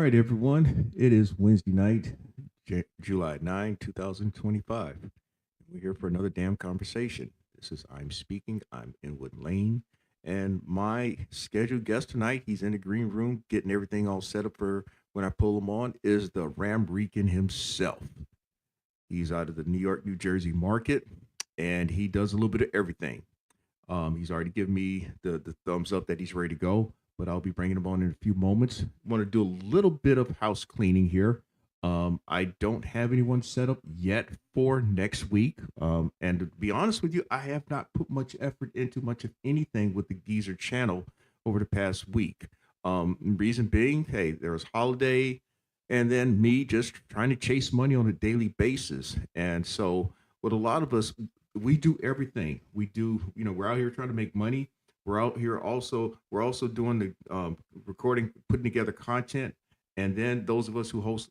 right, everyone. It is Wednesday night, July 9, 2025. We're here for another damn conversation. This is I'm Speaking. I'm Inwood Lane. And my scheduled guest tonight, he's in the green room getting everything all set up for when I pull him on, is the RamRican himself. He's out of the New York, New Jersey market, and he does a little bit of everything. He's already given me the thumbs up that he's ready to go, but I'll be bringing him on in a few moments. Want to do a little bit of house cleaning here. I don't have anyone set up yet for next week. And to be honest with you, I have not put much effort into much of anything with the Geezer channel over the past week. Reason being, hey, there was holiday, and then me just trying to chase money on a daily basis. And so, with a lot of us, we do everything. We do, we're out here trying to make money. We're also doing the recording, putting together content, and then those of us who host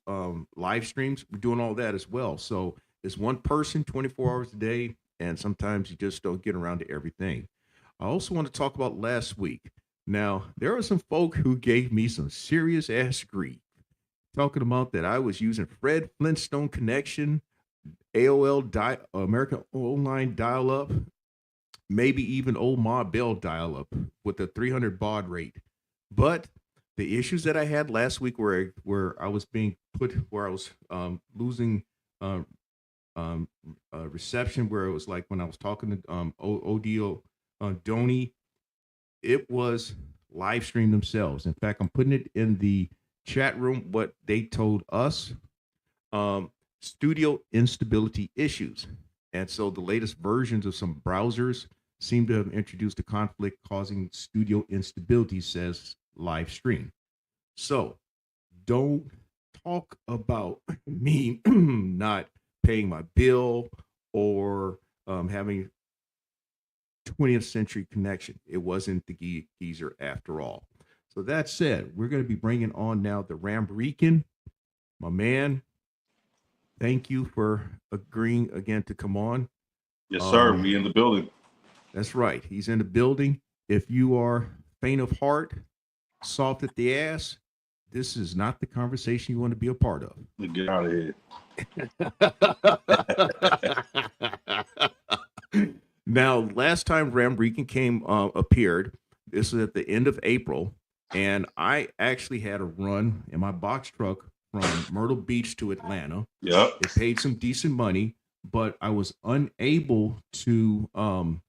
live streams, we're doing all that as well. So it's one person, 24 hours a day, and sometimes you just don't get around to everything. I also want to talk about last week. Now, there are some folk who gave me some serious ass grief, talking about that I was using Fred Flintstone connection, American Online dial up, maybe even old Ma Bell dial up with the 300 baud rate. But the issues that I had last week where I was being put, where I was losing uh, reception, where it was like when I was talking to Odio Doney, it was live stream themselves. In fact, I'm putting it in the chat room what they told us. Studio instability issues. And so the latest versions of some browsers seem to have introduced a conflict causing studio instability, says live stream. So don't talk about me not paying my bill or having 20th century connection. It wasn't the geezer after all. So that said, we're going to be bringing on now the RamRican, my man. Thank you for agreeing again to come on. Yes, sir. We in the building. That's right. He's in the building. If you are faint of heart, soft at the ass, this is not the conversation you want to be a part of. Get out of here. Now, last time RamRican came appeared, this was at the end of April, and I actually had a run in my box truck from Myrtle Beach to Atlanta. Yep. It paid some decent money, but I was unable to find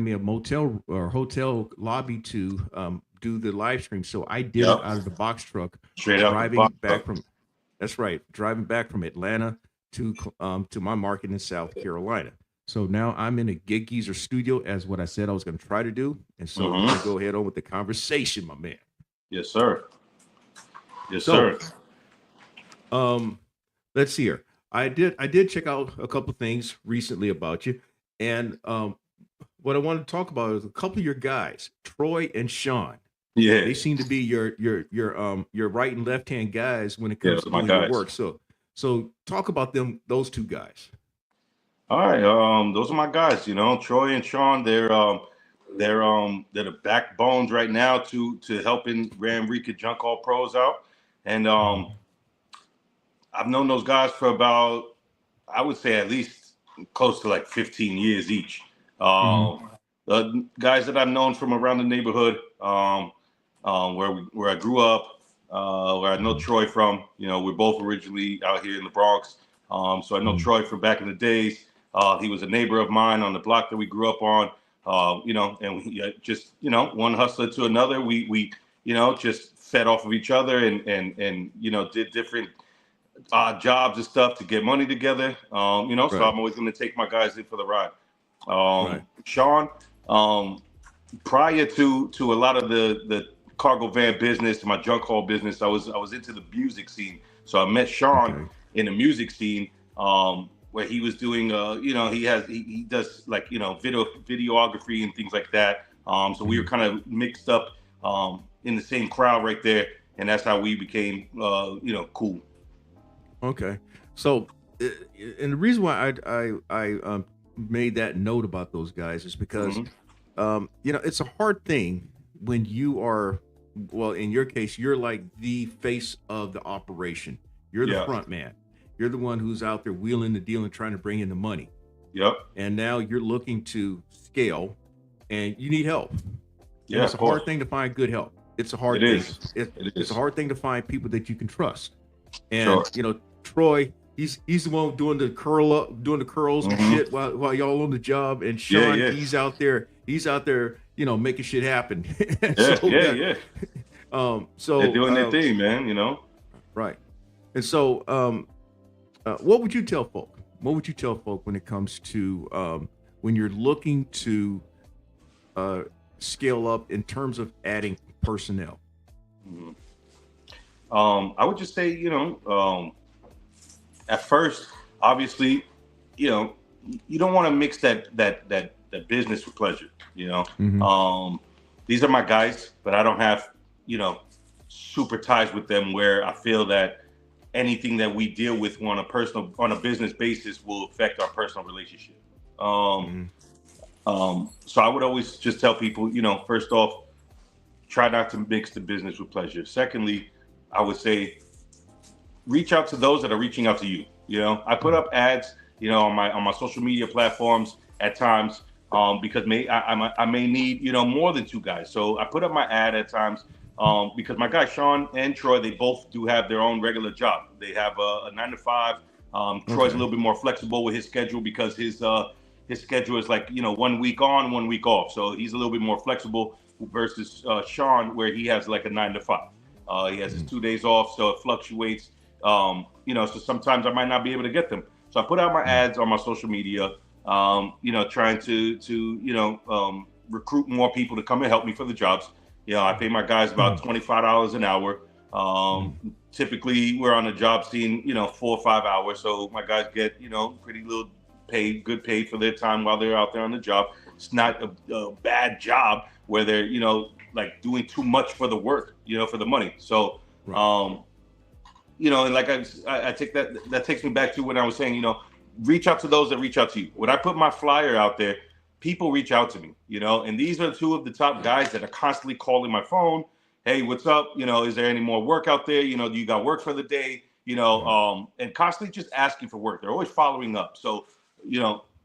me a motel or hotel lobby to do the live stream. So I did it out of the box truck, Straight up driving back from. That's right, driving back from Atlanta to my market in South Carolina. So now I'm in a Gig Geezer studio, as what I said I was going to try to do, and so we're going to go ahead on with the conversation, my man. Yes, sir. Yes, sir. Let's see here. I did check out a couple things recently about you, and what I want to talk about is a couple of your guys, Troy and Sean. Yeah, they seem to be your right and left hand guys when it comes to doing your work. So talk about them, those two guys. All right, those are my guys. Troy and Sean. They're the backbones right now to helping RamRican Junk All Pros out, and I've known those guys for about, I would say, at least close to like 15 years each. The guys that I've known from around the neighborhood, where I grew up, where I know Troy from. We're both originally out here in the Bronx, so I know Troy from back in the days. He was a neighbor of mine on the block that we grew up on. And we just, one hustler to another. We just fed off of each other and did different jobs and stuff to get money together. So I'm always going to take my guys in for the ride. Sean, prior to a lot of the cargo van business, my junk haul business, I was into the music scene. So I met Sean in the music scene, where he was doing, he does like, videography and things like that. So we were kind of mixed up in the same crowd right there. And that's how we became, cool. Okay. So, and the reason why I made that note about those guys is because, it's a hard thing when you are, well, in your case, you're like the face of the operation. You're the Yeah. front man. You're the one who's out there wheeling the deal and trying to bring in the money. Yep. And now you're looking to scale, and you need help. And Yeah. it's Of a hard course. thing to find good help. It's a It hard thing. is. It, It it's a is. hard thing to find people that you can trust. And Sure. Troy, he's the one doing the doing the curls and Hmm. shit while y'all on the job. And Yeah. Sean, Yeah. he's out there, making shit happen. Yeah. so Yeah. that, Yeah. um, They're so doing their um, thing, man. right. And so, what would you tell folk? What would you tell folk when it comes to when you're looking to uh, scale up in terms of adding personnel? Mhm. I would just say, at first, obviously, you know, you don't want to mix that business with pleasure. You know, Mm-hmm. these are my guys, but I don't have, you know, super ties with them where I feel that anything that we deal with on a business basis will affect our personal relationship. Um, Mm-hmm. so I would always just tell people, first off, try not to mix the business with pleasure. Secondly, I would say reach out to those that are reaching out to you. I put up ads, on my social media platforms at times, because I may need more than two guys. So I put up my ad at times, because my guys Sean and Troy, they both do have their own regular job. They have a 9 to 5. Troy's a Okay. little bit more flexible with his schedule because his schedule is like 1 week on, 1 week off. So he's a little bit more flexible versus Sean, where he has like a 9 to 5. He has his Mm-hmm. 2 days off, so it fluctuates. So sometimes I might not be able to get them. So I put out my ads on my social media, trying to recruit more people to come and help me for the jobs. I pay my guys about $25 an hour. Mm-hmm. Typically, we're on a job scene, 4 or 5 hours. So my guys get, pretty little paid, good paid for their time while they're out there on the job. It's not a bad job where they're, like doing too much for the work, for the money. So, Right. um, and like I take that takes me back to when I was saying, reach out to those that reach out to you. When I put my flyer out there, people reach out to me, and these are two of the top guys that are constantly calling my phone. Hey, what's up? Is there any more work out there? Do you got work for the day? Right. And constantly just asking for work. They're always following up. So,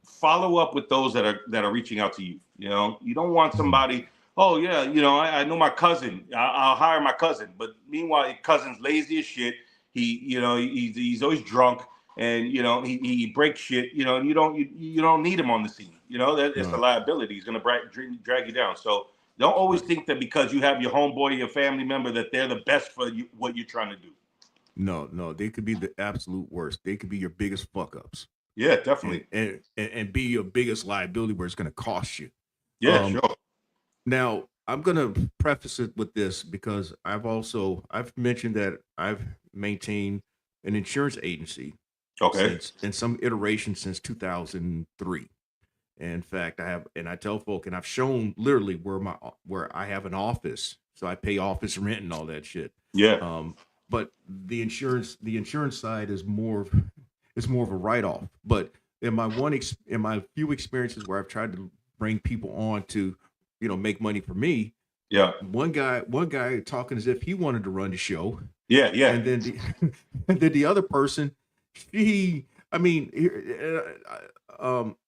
follow up with those that are reaching out to you. You don't want Mm-hmm. somebody. Oh yeah, I know my cousin. I'll hire my cousin. But meanwhile, your cousin's lazy as shit. He's always drunk, and he breaks shit. And you don't need him on the scene. That it's a No. liability. He's gonna drag you down. So don't always Right. think that because you have your homeboy, your family member, that they're the best for you, what you're trying to do. No. No. They could be the absolute worst. They could be your biggest fuck ups, Yeah, and definitely. be your biggest liability where it's going to cost you. Yeah, Um, sure. Now, I'm going to preface it with this because I've mentioned that I've maintained an insurance agency Okay. since in some iteration since 2003. In fact, I tell folk, and I've shown literally where I have an office, so I pay office rent and all that shit. Yeah. Um, but the insurance side is more of a write off. But in my few experiences where I've tried to bring people on to, make money for me, Yeah. one guy talking as if he wanted to run the show, Yeah. Yeah. and then the and then the other person, she, I mean,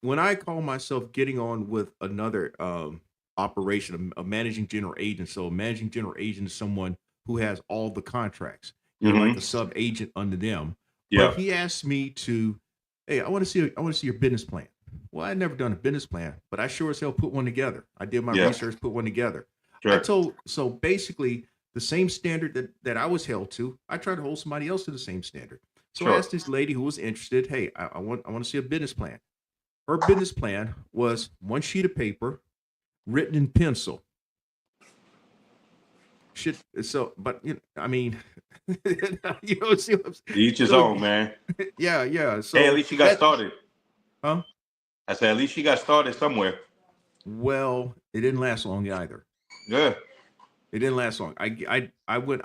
when I call myself getting on with another operation, a managing general agent. So a managing general agent is someone who has all the contracts. You're like Hmm. a sub agent under them. But Yeah. he asked me to, hey, I want to see your business plan. Well, I never done a business plan, but I sure as hell put one together. I did my Yeah. research, put one together. Sure. So basically the same standard that I was held to, I try to hold somebody else to the same standard. So I Sure. asked this lady who was interested, hey, I want to see a business plan. Her business plan was one sheet of paper written in pencil. Shit. So, but I mean, see what Each his so own, man. yeah, yeah. Hey, at So least you got that, started. huh? I said, at least you got started somewhere. Well, it didn't last long either. Yeah. It didn't last long. I went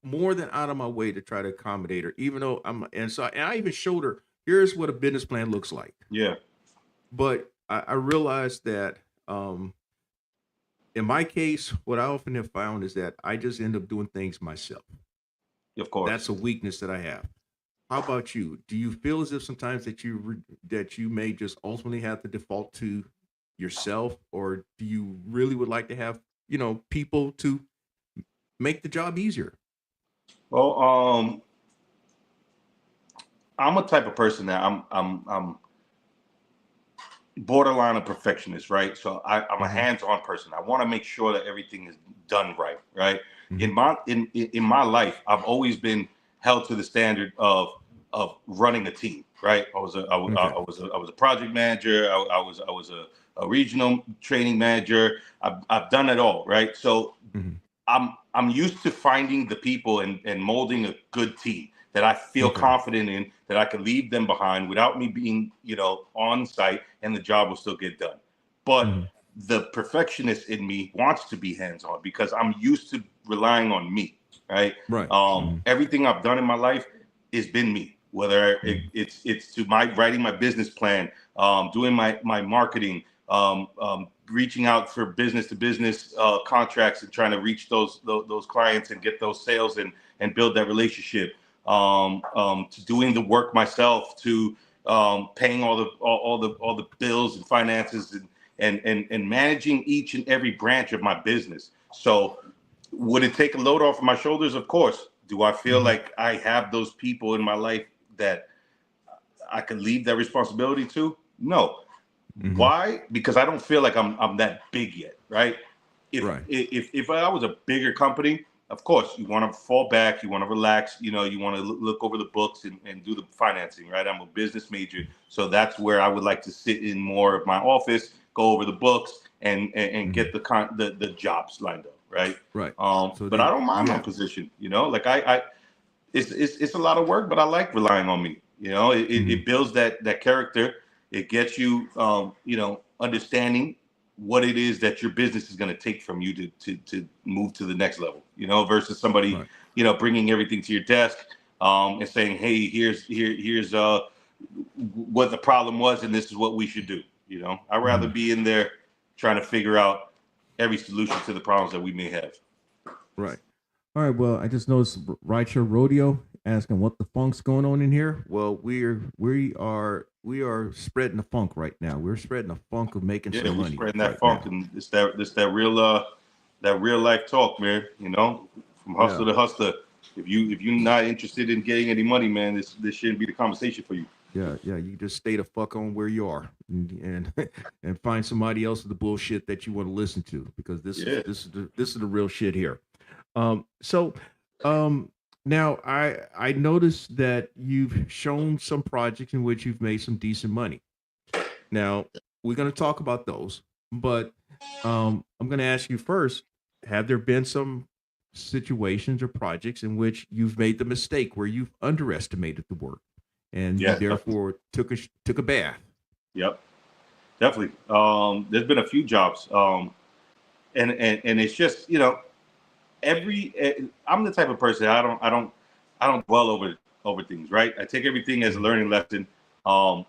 more than out of my way to try to accommodate her, even though and I even showed her here's what a business plan looks like. Yeah. But I realized that um, in my case, what I often have found is that I just end up doing things myself. Of That's course. a weakness that I have. How about you? Do you feel as if sometimes that that you may just ultimately have to default to yourself, or do you really would like to have people to make the job easier? Well, I'm a type of person that I'm borderline a perfectionist, right? So I'm a Mm-hmm. hands-on person. I want to make sure that everything is done right, right? Mm-hmm. In my life, I've always been held to the standard of running a team, right? Okay. I was a project manager. I was a regional training manager. I've done it all, right? So Mm-hmm. I'm used to finding the people and molding a good team that I feel Okay. confident in, that I can leave them behind without me being, on site, and the job will still get done. But Mm-hmm. the perfectionist in me wants to be hands-on because I'm used to relying on me, right? Right. Mm-hmm. Everything I've done in my life has been me. Whether Mm-hmm. it's to my writing my business plan, doing my marketing, reaching out for business to business contracts and trying to reach those clients and get those sales and build that relationship, to doing the work myself, to paying all the bills and finances, and managing each and every branch of my business. So would it take a load off of my shoulders? Of course. Do I feel Mm-hmm. like I have those people in my life that I can leave that responsibility to? No. Mm-hmm. Why? Because I don't feel like I'm that big yet, right? Right. If I was a bigger company, of course you want to fall back, you want to relax, you want to look over the books and do the financing, right? I'm a business major, so that's where I would like to sit in more of my office, go over the books, and Mm-hmm. get the jobs lined up, right? Right. So But I then don't mind you my have. position, like I it's a lot of work, but I like relying on me. Mm-hmm. It builds that character. It gets you, understanding what it is that your business is going to take from you to move to the next level. Versus somebody, Right. bringing everything to your desk, and saying, "Hey, here's what the problem was, and this is what we should do." I'd rather Mm-hmm. be in there trying to figure out every solution to the problems that we may have. Right. All right. Well, I just noticed right here rodeo asking what the funk's going on in here. Well, we are spreading the funk right now. We're spreading the funk of making Yeah, some we money spreading that right funk, now. and it's that real life talk, man. From hustler Yeah. to hustler. If you're not interested in getting any money, man, this shouldn't be the conversation for you. Yeah. Yeah. You just stay the fuck on where you are, and find somebody else with the bullshit that you want to listen to, because this is Yeah, the real shit here. So um, now I noticed that you've shown some projects in which you've made some decent money. Now we're going to talk about those, but I'm going to ask you first: have there been some situations or projects in which you've made the mistake where you've underestimated the work, and you yeah, definitely. therefore took a bath? Yep, definitely. There's been a few jobs, and it's just I'm the type of person, I don't dwell over things, right? I take everything as a Mm-hmm. learning lesson. Um,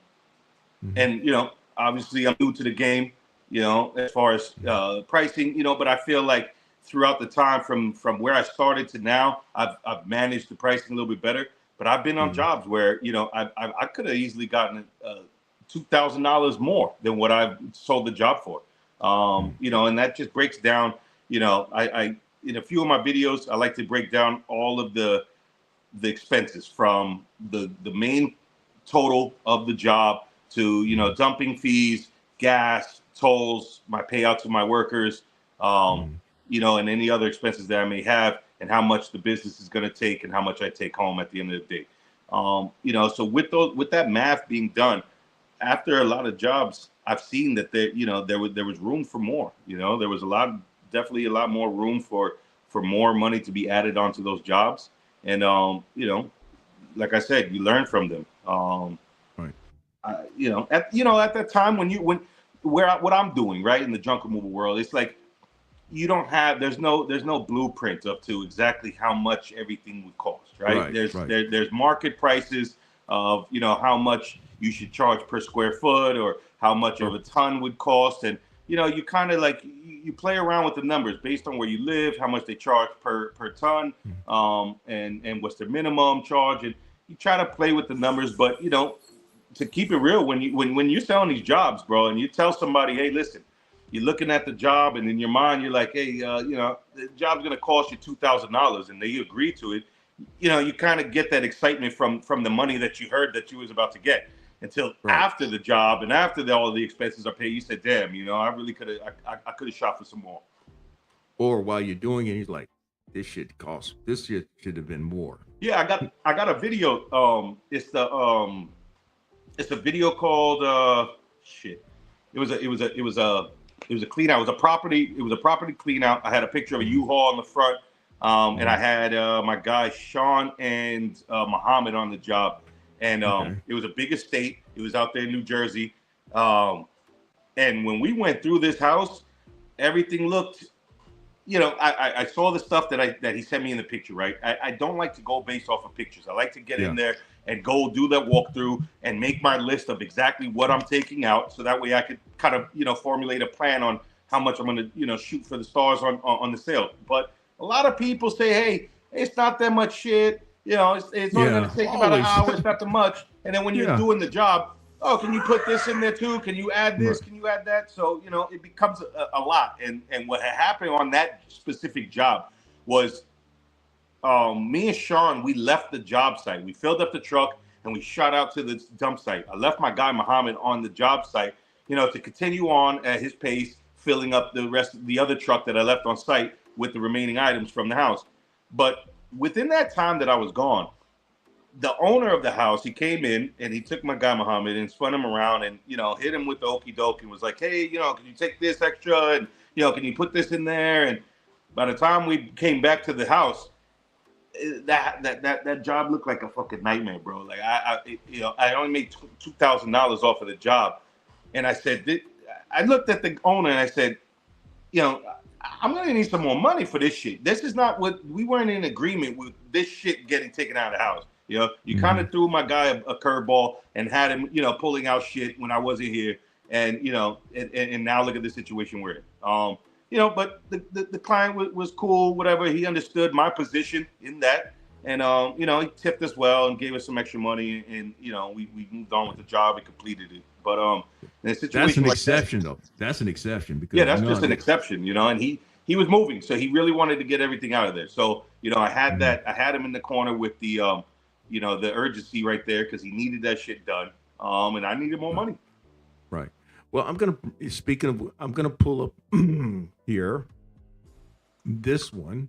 Mm-hmm. and obviously I'm new to the game, as far as pricing, but I feel like throughout the time from where I started to now, I've managed the pricing a little bit better. But I've been on Mm-hmm. jobs where I could have easily gotten $2,000 more than what I've sold the job for. And that just breaks down. I in a few of my videos, I like to break down all of the expenses from the main total of the job to Mm-hmm. dumping fees, gas, tolls, my payout to my workers, um, Mm-hmm. and any other expenses that I may have, and how much the business is going to take, and how much I take home at the end of the day. So with that math being done, after a lot of jobs, I've seen that there was room for more. There was definitely a lot more room for more money to be added onto those jobs. And like I said, you learn from them. Right. At that time what I'm doing, right, in the junk removal world, it's like you don't have there's no blueprint up to exactly how much everything would cost, right? Right. There's Right. there's market prices of how much you should charge per square foot, or how much of Or a ton would cost. And you kind of like you play around with the numbers based on where you live, how much they charge per ton, and what's their minimum charge, and you try to play with the numbers. But to keep it real, when you're selling these jobs, bro, and you tell somebody, hey, listen, you're looking at the job, and in your mind, you're like, hey, the job's gonna cost you $2,000, and they agree to it. You kind of get that excitement from the money that you heard that you was about to get until after the job and after all of the expenses are paid. You said, damn, I really could have, I could have shot for some more. Or while you're doing it, he's like, this shit should have been more. Yeah, I got a video. It's a video called shit. It was a clean out. It was a property clean out. I had a picture of a U-Haul in the front. And I had my guy Sean and Muhammad on the job. And it was a big estate. It was out there in New Jersey. And when we went through this house, everything looked, I saw the stuff that he sent me in the picture, right? I don't like to go based off of pictures. I like to get in there and go do that walkthrough and make my list of exactly what I'm taking out. So that way I could kind of, formulate a plan on how much I'm going to, shoot for the stars on the sale. But a lot of people say, hey, it's not that much shit. It's only going to take about an hour. It's not that much. And then when you're doing the job, oh, can you put this in there too? Can you add this? Can you add that? So, it becomes a lot. And what had happened on that specific job was me and Sean, we left the job site. We filled up the truck and we shot out to the dump site. I left my guy Muhammad on the job site, to continue on at his pace, filling up the rest of the other truck that I left on site with the remaining items from the house. But within that time that I was gone, the owner of the house, he came in and he took my guy Muhammad and spun him around and, hit him with the okie doke and was like, hey, can you take this extra? And, can you put this in there? And by the time we came back to the house, that job looked like a fucking nightmare, bro. Like I only made $2,000 off of the job. And I said, I looked at the owner and I said, I'm going to need some more money for this shit. This is not what we weren't in agreement with this shit getting taken out of the house. You kind of threw my guy a curveball and had him, pulling out shit when I wasn't here. And, and now look at the situation we're in. But the client was cool, whatever. He understood my position in that. And, he tipped us well and gave us some extra money. And, we moved on with the job and completed it. But in a situation that's an like exception, that, though. That's an exception because that's just an exception, and he was moving, so he really wanted to get everything out of there. So I had I had him in the corner with the the urgency right there because he needed that shit done, and I needed more money. Right. Well, I'm gonna pull up here this one.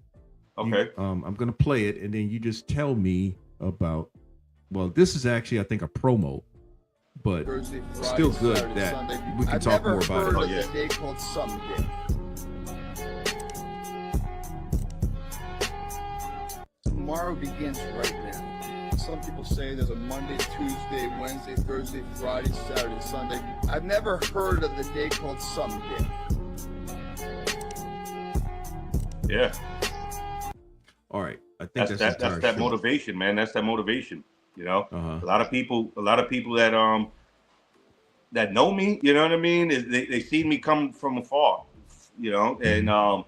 Okay. I'm gonna play it, and then you just tell me about. Well, this is actually, I think, a promo. But Thursday, Friday, still good Saturday, that Sunday. we can talk more about it. I've never heard of a day called Sunday. Tomorrow begins right now. Some people say there's a Monday, Tuesday, Wednesday, Thursday, Friday, Saturday, Sunday. I've never heard of the day called Sunday. Yeah. All right. I think that's that motivation, man. That's that motivation. A lot of people that that know me, you know what I mean? They see me come from afar, and I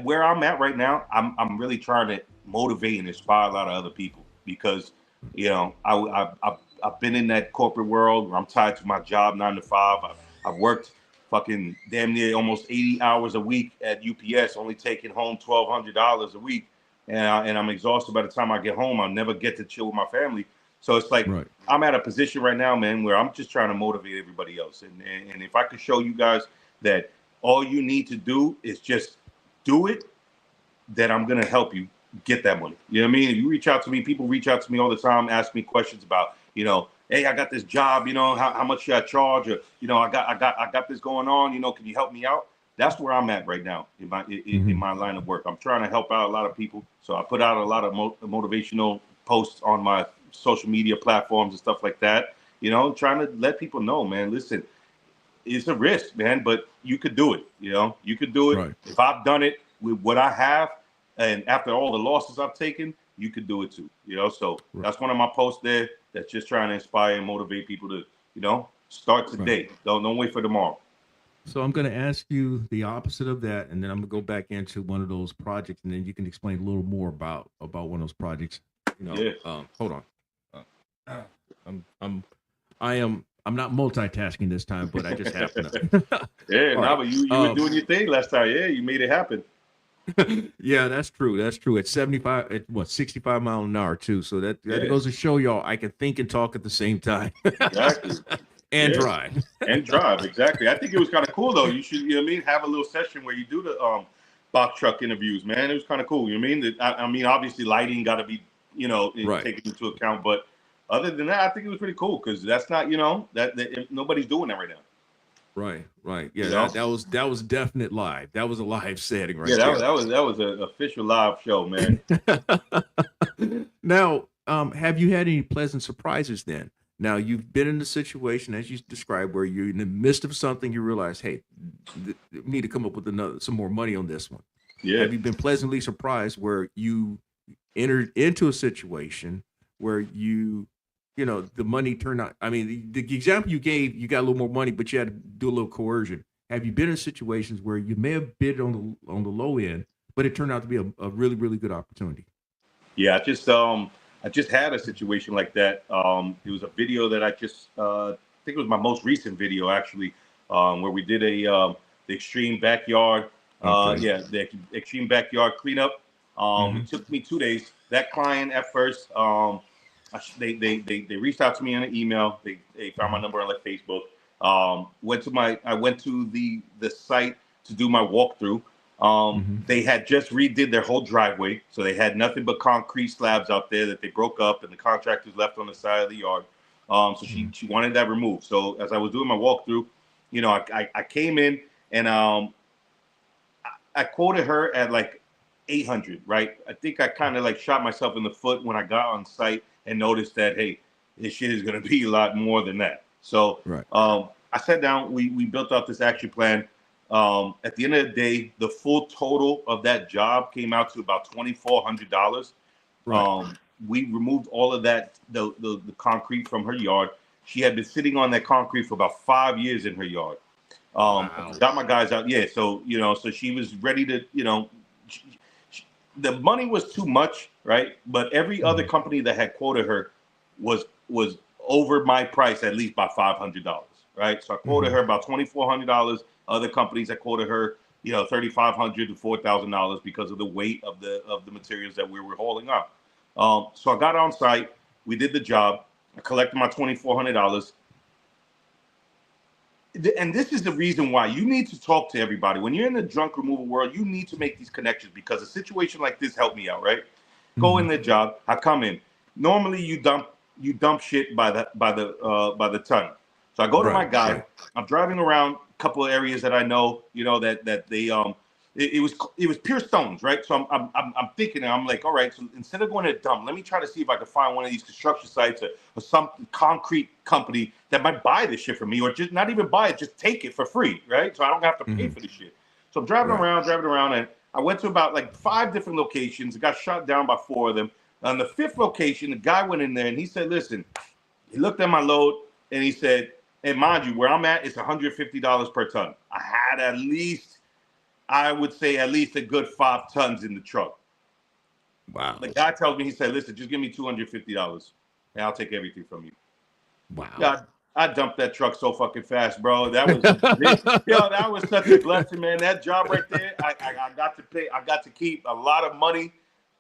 where I'm at right now, I'm really trying to motivate and inspire a lot of other people because I've been in that corporate world where I'm tied to my job 9 to 5. I've worked fucking damn near almost 80 hours a week at UPS, only taking home $1,200 a week. And I'm exhausted by the time I get home. I'll never get to chill with my family. So it's like I'm at a position right now, man, where I'm just trying to motivate everybody else. And if I could show you guys that all you need to do is just do it, then I'm going to help you get that money. You know what I mean? If you reach out to me, people reach out to me all the time, ask me questions about, hey, I got this job, how much should I charge? Or, I got this going on, can you help me out? That's where I'm at right now in my line of work. I'm trying to help out a lot of people. So I put out a lot of motivational posts on my social media platforms and stuff like that, trying to let people know, man, listen, it's a risk, man, but you could do it. You could do it. Right. If I've done it with what I have and after all the losses I've taken, you could do it too. So that's one of my posts there that's just trying to inspire and motivate people to, Start today. Don't wait for tomorrow. So I'm going to ask you the opposite of that, and then I'm going to go back into one of those projects, and then you can explain a little more about one of those projects. Yeah. Hold on. I'm not multitasking this time, but I just happen to. Yeah, All right. but you were doing your thing last time. Yeah, you made it happen. Yeah, that's true. That's true. At 65 mile an hour too. So that goes to show y'all I can think and talk at the same time. Exactly. And drive. And drive, exactly. I think it was kind of cool though. You should, you know what I mean, have a little session where you do the box truck interviews, man. It was kind of cool. You know what I mean? Obviously lighting got to be, taken into account, but other than that, I think it was pretty cool because that's not, that nobody's doing that right now. Right. Yeah, that was definite live. That was a live setting right there. Yeah, that was an official live show, man. Now, have you had any pleasant surprises then? Now, you've been in a situation, as you described, where you're in the midst of something, you realize, hey, we need to come up with some more money on this one. Yeah. Have you been pleasantly surprised where you entered into a situation where the money turned out? I mean, the example you gave, you got a little more money, but you had to do a little coercion. Have you been in situations where you may have bid on the low end, but it turned out to be a really, really good opportunity? Yeah, I just had a situation like that. It was a video that I think it was my most recent video actually, where we did the extreme backyard. The extreme backyard cleanup. It took me 2 days. That client at first, they reached out to me on an email. They found my number on like Facebook. I went to the site to do my walkthrough. They had just redid their whole driveway, so they had nothing but concrete slabs out there that they broke up, and the contractors left on the side of the yard. So she wanted that removed. So as I was doing my walkthrough, I came in and I quoted her at like 800, right? I think I kind of like shot myself in the foot when I got on site and noticed that, hey, this shit is going to be a lot more than that. So I sat down, we built out this action plan. At the end of the day, the full total of that job came out to about $2,400. We removed all of that, the concrete from her yard. She had been sitting on that concrete for about 5 years in her yard. Got my guys out. Yeah. So, so she was ready to, the money was too much, right? But every other company that had quoted her was over my price, at least by $500, right? So I quoted her about $2,400. Other companies that quoted her, $3,500 to $4,000 because of the weight of the materials that we were hauling up. So I got on site. We did the job. I collected my $2,400. And this is the reason why you need to talk to everybody. When you're in the junk removal world, you need to make these connections because a situation like this helped me out, right? Go in the job. I come in. Normally you dump shit by the ton. So I go to my guy. I'm driving around a couple of areas that I know, that they it was pure stones, right? So I'm thinking, I'm like, all right, so instead of going to dump, let me try to see if I can find one of these construction sites or some concrete company that might buy this shit from me, or just not even buy it, just take it for free, right? So I don't have to pay for the shit. So I'm driving around, and I went to about like 5 different locations. I got shot down by 4 of them. On the 5th location, the guy went in there and he said, listen, he looked at my load and he said, and mind you, where I'm at, it's $150 per ton. I had I would say at least a good 5 tons in the truck. Wow. The guy tells me, he said, listen, just give me $250 and I'll take everything from you. Wow. Yeah, I dumped that truck so fucking fast, bro. That was that was such a blessing, man. That job right there, I got to pay. I got to keep a lot of money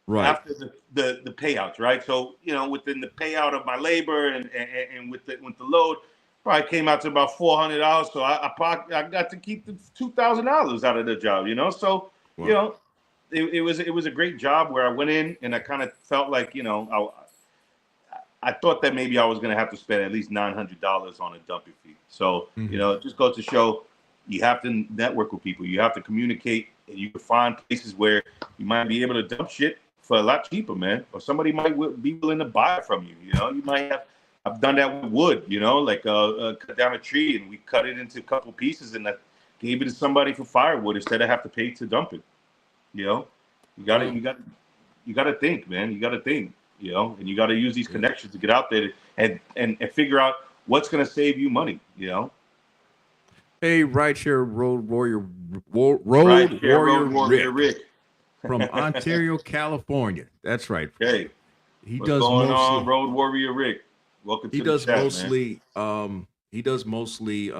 after the payouts, right? So within the payout of my labor and with the load, probably came out to about $400. So I got to keep the $2,000 out of the job, So it was a great job where I went in and I kind of felt like I thought that maybe I was going to have to spend at least $900 on a dumping fee. So, it just goes to show you have to network with people. You have to communicate, and you can find places where you might be able to dump shit for a lot cheaper, man. Or somebody might be willing to buy it from you. You might have. I've done that with wood, like cut down a tree and we cut it into a couple pieces and I gave it to somebody for firewood instead of have to pay to dump it. You got to think, man. You got to think. And you got to use these connections to get out there and figure out what's going to save you money, you know? Hey, rideshare road warrior, Right road here, warrior Road Warrior Rick Rick. from Ontario, California. That's right. Hey, He what's does going on, mostly. Road Warrior Rick? Welcome He to the does chat, man. mostly. He does mostly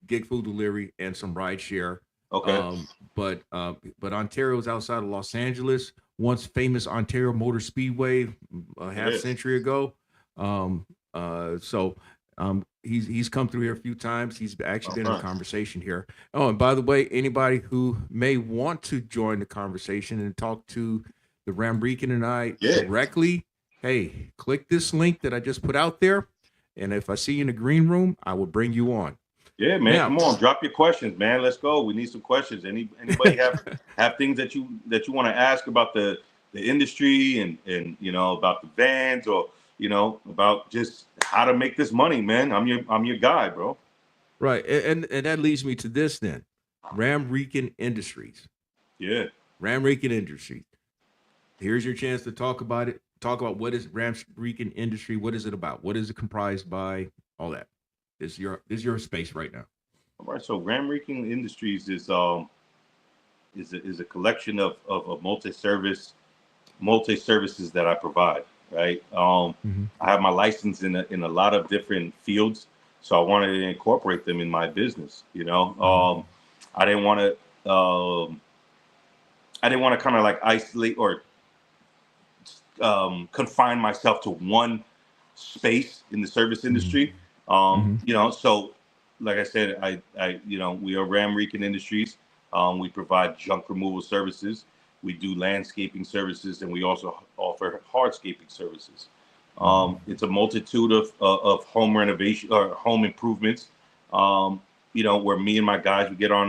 gig food delivery and some rideshare. Okay, Um, but Ontario is outside of Los Angeles. Once famous Ontario Motor Speedway, a it half is. century ago. Um, so he's come through here a few times. He's actually All been in the right. conversation here. Oh, and by the way, anybody who may want to join the conversation and talk to the RamRican and I Yeah, directly, hey, click this link that I just put out there. And if I see you in the green room, I will bring you on. yeah, man. Now, Come on, drop your questions, man. Let's go. We need some questions. Anybody have things that you want to ask about the industry and you know about the vans or you know about just how to make this money, man. I'm your guy, bro. right. And that leads me to this then. RamRican Industries. Yeah. RamRican Industries. Here's your chance to talk about it. Talk about what is RamRican Industry. What is it about? What is it comprised by? All that. This is your space right now. All right. So RamRican Industries is a collection of multi services that I provide. Right. Mm-hmm. I have my license in a lot of different fields, so I wanted to incorporate them in my business. You know, Mm-hmm. I didn't want to. I didn't want to kind of like isolate or confine myself to one space in the service industry. Mm-hmm. You know, so like I said, you know, we are RamRican Industries. We provide junk removal services. We do landscaping services, and we also offer hardscaping services. It's a multitude of home renovation or home improvements. You know, where me and my guys we get on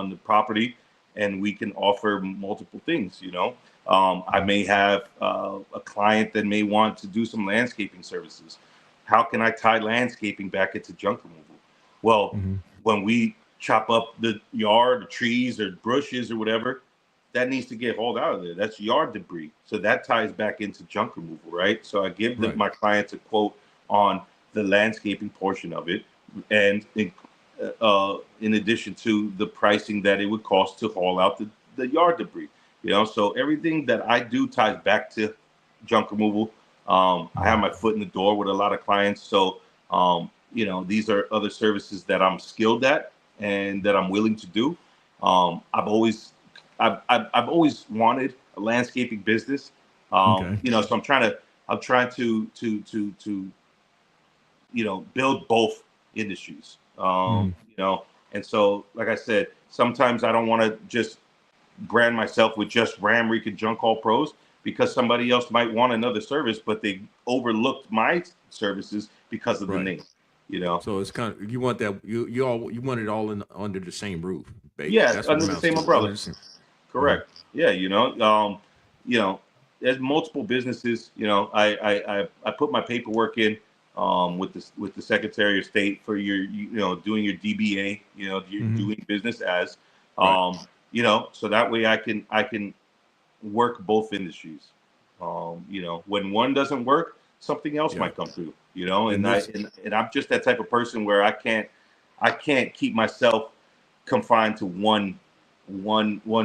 the property, and we can offer multiple things. You know, I may have a client that may want to do some landscaping services. How can I tie landscaping back into junk removal? Well, Mm-hmm. when we chop up the yard, the trees or bushes or whatever, that needs to get hauled out of there. That's yard debris. So that ties back into junk removal, right? So I give Right. my clients a quote on the landscaping portion of it, and in addition to the pricing that it would cost to haul out the yard debris. You know, so everything that I do ties back to junk removal. I have my foot in the door with a lot of clients, so you know, these are other services that I'm skilled at and that I'm willing to do. I've always I've always wanted a landscaping business. Okay. You know, so I'm trying to you know build both industries. Mm-hmm. You know, and so like I said, sometimes I don't want to just brand myself with just RamRican Junk Haul Pros because somebody else might want another service, but they overlooked my services because of the Right. name. You know. So it's kind of you want that you want it all in under the same roof. Yeah, That's what it under the amounts same to. Under umbrella. the same. Mhm. Correct. Yeah, you know, there's multiple businesses. You know, I put my paperwork in with the Secretary of State for your you know doing your DBA. You know, you're Mhm. doing business as. Right. You know, so that way I can work both industries. You know, when one doesn't work, something else Yeah. might come through. You know, And and this. and I'm just that type of person where I can't keep myself confined to one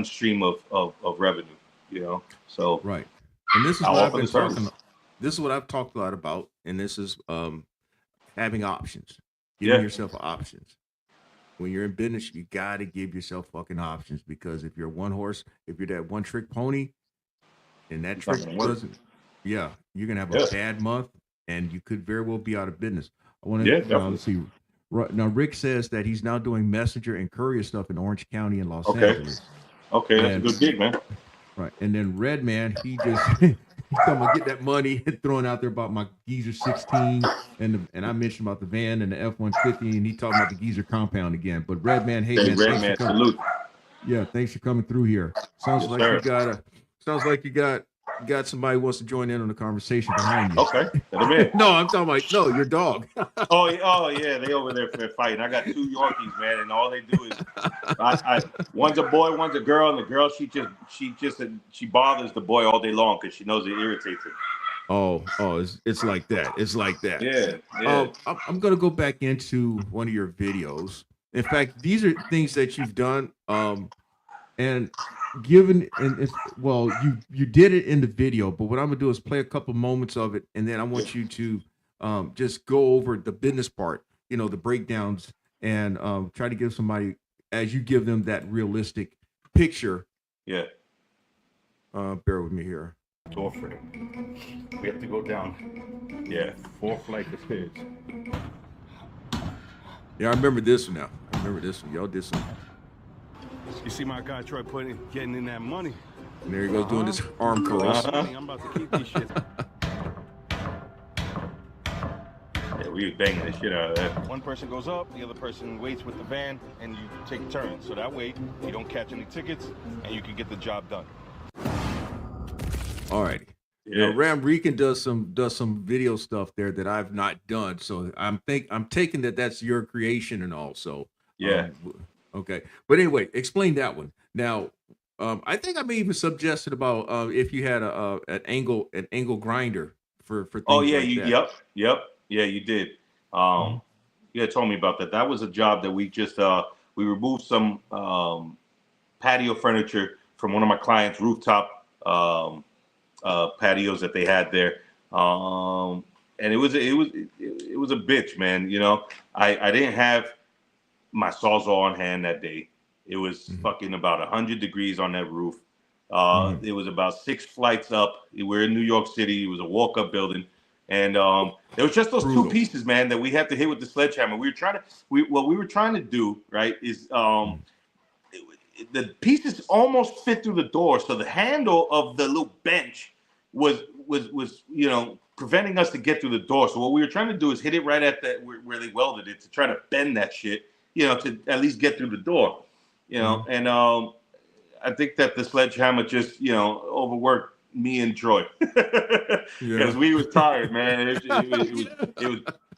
stream of revenue, you know. So Right. And this is I'll what I've offer the been talking. service. This is what I've talked a lot about, and this is having options, giving Yeah, yourself options. When you're in business, you got to give yourself fucking options because if you're one horse, if you're that one trick pony, and that it's not trick gonna work. doesn't, yeah, you're gonna have a Yeah, bad month, and you could very well be out of business. I want yeah, to now definitely. let's see. Right now, Rick says that he's now doing messenger and courier stuff in Orange County and Los Okay, Angeles, okay, that's a and good gig, man. right, and then Red Man, he just he's talking about getting that money and throwing out there about my Geezer 16, and I mentioned about the van and the F-150, and he talking about the Geezer compound again. But Red Man, hey Say man, red thanks for man, coming. salute. Yeah, thanks for coming through here. Sounds Yes, like you sir. got a sounds like you got somebody who wants to join in on the conversation behind you. Okay, let him in. No, I'm talking about no, your dog. Oh yeah, they over there for fighting. I got two Yorkies, man, and all they do is one's a boy, one's a girl, and the girl she bothers the boy all day long because she knows it irritates him. It's like that. It's like that. Yeah, yeah, I'm gonna go back into one of your videos. In fact, these are things that you've done. And given and if well, you did it in the video, but what I'm gonna do is play a couple moments of it, and then I yeah, want you to just go over the business part, the breakdowns, and try to give somebody as you give them that realistic picture. yeah. Bear with me here. Door frame. We have to go down. Yeah, 4 flights of stairs. Yeah, I remember this one now. I remember this one. Y'all did some. You see my guy Troy getting in that money. And there he goes doing his arm curls. I'm about to keep these shit. Yeah, we was banging the shit out of that. One person goes up, the other person waits with the van, and you take turns. So that way, you don't catch any tickets, and you can get the job done. All righty. Yeah. RamRican does some video stuff there that I've not done. So I'm taking that's your creation and all. So Yeah. Okay. But anyway, explain that one. Now, I think I may even suggested about if you had an angle grinder for things Oh yeah, like that. yep. Yeah, you did. You had told me about that. That was a job that we just we removed some patio furniture from one of my clients' rooftop patios that they had there. And it was a bitch, man. I didn't have my Sawzall on hand that day. It was fucking about 100 degrees on that roof. It was about 6 flights up. We're in New York City. It was a walk-up building. And there was just those Brutal. 2 pieces, man, that we had to hit with the sledgehammer. What we were trying to do, right, is the pieces almost fit through the door. So the handle of the little bench was preventing us to get through the door. So what we were trying to do is hit it right at where they welded it to try to bend that shit, to at least get through the door, and I think that the sledgehammer just, overworked me and Troy because we was tired, man.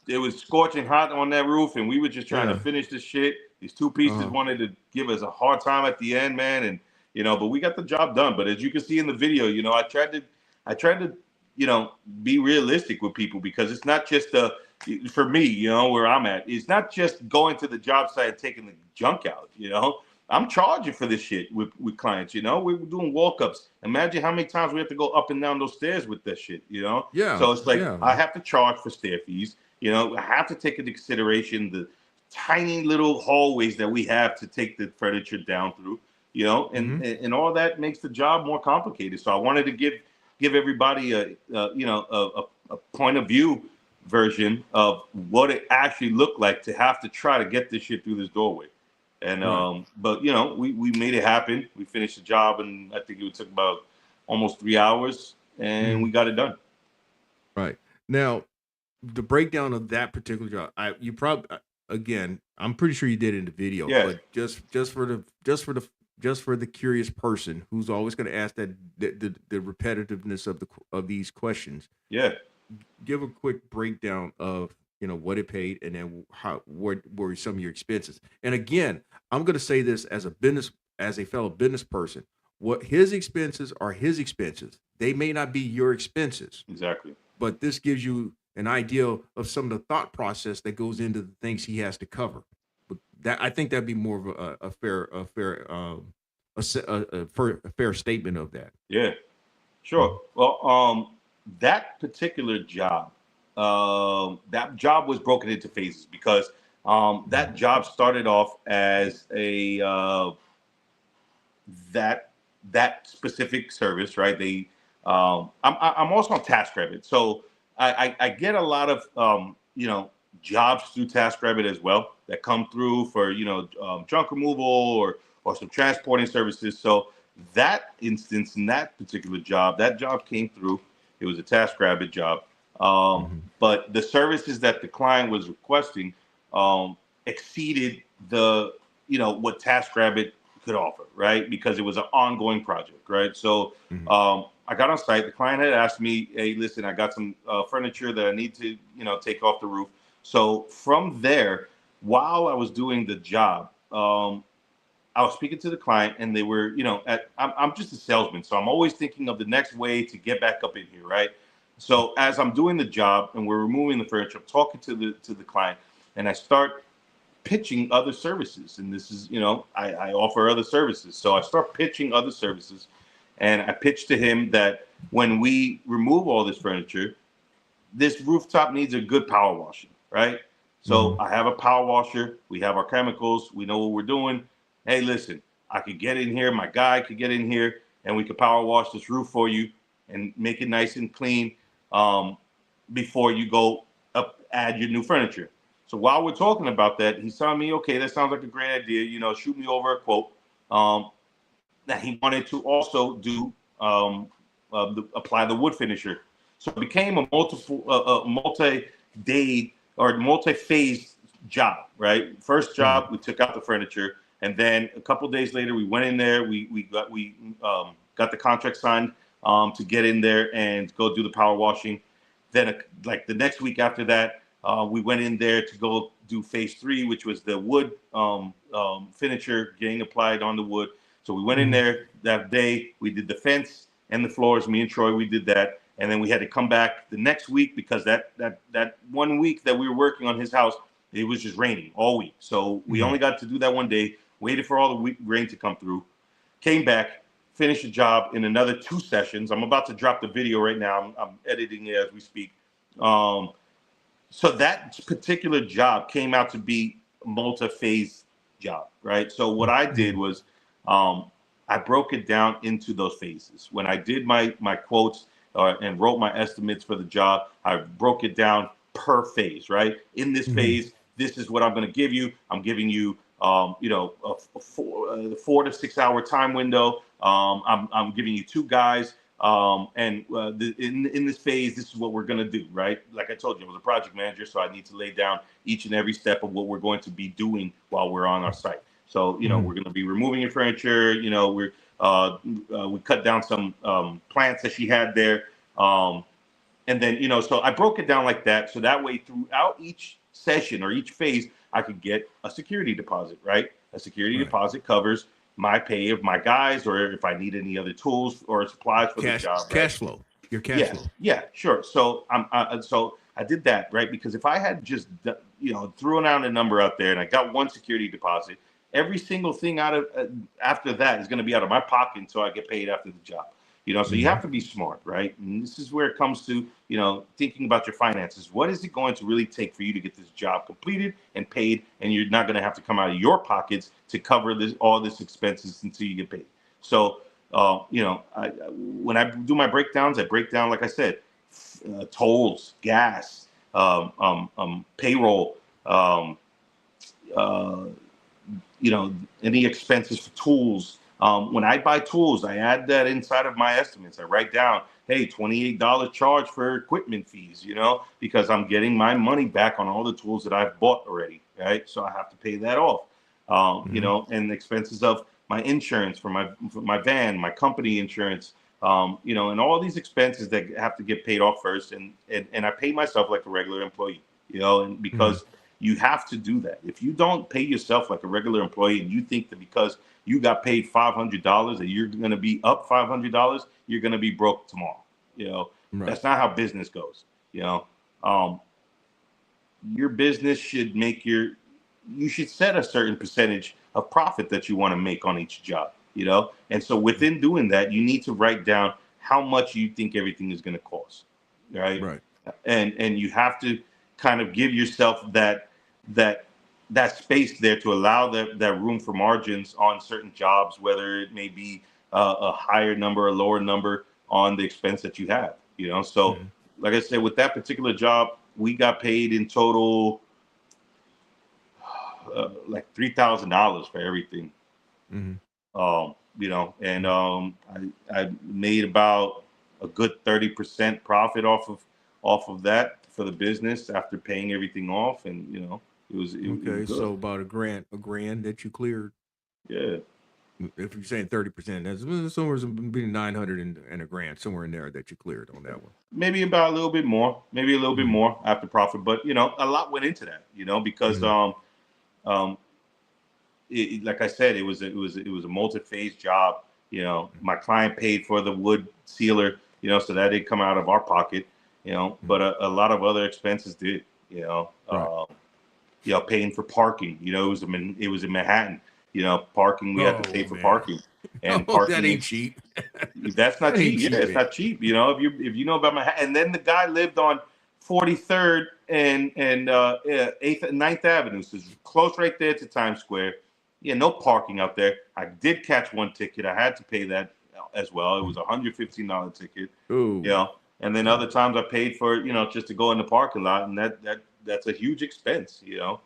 It was scorching hot on that roof, and we were just trying to finish the shit. These 2 pieces wanted to give us a hard time at the end, man, and but we got the job done. But as you can see in the video, I tried to be realistic with people, because it's not just for me, where I'm at, it's not just going to the job site and taking the junk out. I'm charging for this shit with clients. We're doing walk-ups. Imagine how many times we have to go up and down those stairs with that shit. Yeah. So it's like, yeah. I have to charge for stair fees. I have to take into consideration the tiny little hallways that we have to take the furniture down through. And all that makes the job more complicated. So I wanted to give everybody a point of view version of what it actually looked like to have to try to get this shit through this doorway. And but we made it happen. We finished the job, and I think it took about almost 3 hours, and we got it done. Right. Now, the breakdown of that particular job, you probably again, I'm pretty sure you did it in the video, Yeah. but just for the curious person who's always going to ask that the repetitiveness of these questions, Yeah. give a quick breakdown of what it paid, and then what were some of your expenses. And again, I'm going to say this as a fellow business person, what his expenses are his expenses. They may not be your expenses, Exactly. but this gives you an idea of some of the thought process that goes into the things he has to cover. But that, I think that'd be more of a fair statement of that. Yeah. Sure. Well, that particular job, that job was broken into phases, because that job started off as a that specific service, right? I'm also on TaskRabbit, so I get a lot of jobs through TaskRabbit as well that come through for junk removal or some transporting services. So that instance, in that particular job, that job came through. It was a TaskRabbit job. But the services that the client was requesting exceeded what TaskRabbit could offer, right? Because it was an ongoing project, right? So I got on site. The client had asked me, "Hey, listen, I got some furniture that I need to, take off the roof." So from there, while I was doing the job, I was speaking to the client, and they were, I'm just a salesman, so I'm always thinking of the next way to get back up in here, right? So as I'm doing the job and we're removing the furniture, I'm talking to the client, and I start pitching other services. And this is, I offer other services. So I start pitching other services, and I pitch to him that when we remove all this furniture, this rooftop needs a good power washing, right? So I have a power washer. We have our chemicals. We know what we're doing. Hey, listen, I could get in here. My guy could get in here, and we could power wash this roof for you and make it nice and clean before you go up, add your new furniture. So while we're talking about that, he's telling me, okay, that sounds like a great idea. Shoot me over a quote. That he wanted to also do apply the wood finisher. So it became a multi-day or multi-phase job, right? First job, we took out the furniture, and then a couple of days later, we went in there. We got the contract signed to get in there and go do the power washing. Then, like the next week after that, we went in there to go do phase 3, which was the wood finisher getting applied on the wood. So we went in there that day. We did the fence and the floors. Me and Troy, we did that. And then we had to come back the next week because that 1 week that we were working on his house, it was just raining all week. So we only got to do that one day, waited for all the rain to come through, came back, finished the job in another 2 sessions. I'm about to drop the video right now. I'm editing it as we speak. So that particular job came out to be a multi-phase job, right? So what I did was I broke it down into those phases. When I did my quotes and wrote my estimates for the job, I broke it down per phase, right? In this phase, this is what I'm going to give you. I'm giving you, a 4 to 6 hour time window. I'm giving you 2 guys. In this phase, this is what we're going to do, right? Like I told you, I was a project manager, so I need to lay down each and every step of what we're going to be doing while we're on our site. So, we're going to be removing your furniture. We cut down some plants that she had there. And then, so I broke it down like that. So that way throughout each session or each phase, I could get a security deposit, right? A security deposit covers my pay of my guys, or if I need any other tools or supplies for the job. Cash flow. Your cash flow. Yeah, sure. So so I did that, right? Because if I had just thrown out a number out there and I got one security deposit, every single thing out of after that is going to be out of my pocket until I get paid after the job. So you have to be smart, right? And this is where it comes to, thinking about your finances. What is it going to really take for you to get this job completed and paid? And you're not going to have to come out of your pockets to cover all this expenses until you get paid. So, when I do my breakdowns, I break down, like I said, tolls, gas, payroll, any expenses for tools. When I buy tools, I add that inside of my estimates. I write down, hey, $28 charge for equipment fees, because I'm getting my money back on all the tools that I've bought already, right? So I have to pay that off, and the expenses of my insurance for my van, my company insurance, and all these expenses that have to get paid off first. And I pay myself like a regular employee, and because you have to do that. If you don't pay yourself like a regular employee and you think that because you got paid $500 that you're going to be up $500, you're going to be broke tomorrow. That's not how business goes. Your business should you should set a certain percentage of profit that you want to make on each job, and so within doing that, you need to write down how much you think everything is going to cost. Right. And you have to kind of give yourself that space there to allow that room for margins on certain jobs, whether it may be a higher number or lower number on the expense that you have, So like I said, with that particular job, we got paid in total like $3,000 for everything. I made about a good 30% profit off of that for the business after paying everything off, and it was okay. So about a grand that you cleared. Yeah. If you're saying 30%, that's somewhere between 900 and a grand, somewhere in there that you cleared on that one. Maybe about a little bit more, bit more after profit, but a lot went into that, because like I said, it was a multi-phase job. My client paid for the wood sealer, so that didn't come out of our pocket. you know, but a lot of other expenses did, you know. Right. You know, paying for parking. You know, it was in Manhattan. You know, parking, we had to pay Oh for man. parking, and Oh, that parking ain't in cheap. that's not That ain't cheap. Yeah, cheap, it's man. not cheap. You know, if you know about Manhattan, and then the guy lived on 43rd and 8th and 9th Avenue, so it's close right there to Times Square. Yeah, no parking out there. I did catch one ticket. I had to pay that as well. It was a $115 ticket. You Oh, know, and then other times I paid for, you know, just to go in the parking lot, and that's a huge expense. You know,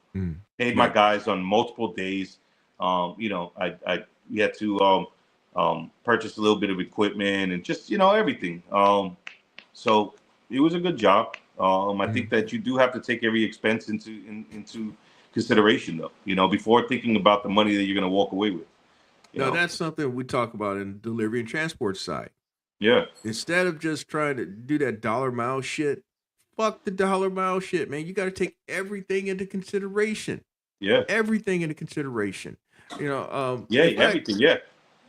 paid my right. guys on multiple days. You know, I we had to purchase a little bit of equipment and just, you know, everything. So it was a good job. I think that you do have to take every expense into consideration, though. You know, before thinking about the money that you're going to walk away with. You No, know, that's something we talk about in delivery and transport side. yeah, Instead of just trying to do that dollar mile shit, fuck the dollar mile shit, man. You got to take everything into consideration. yeah, Everything into consideration. You know, yeah, in fact, everything. Yeah,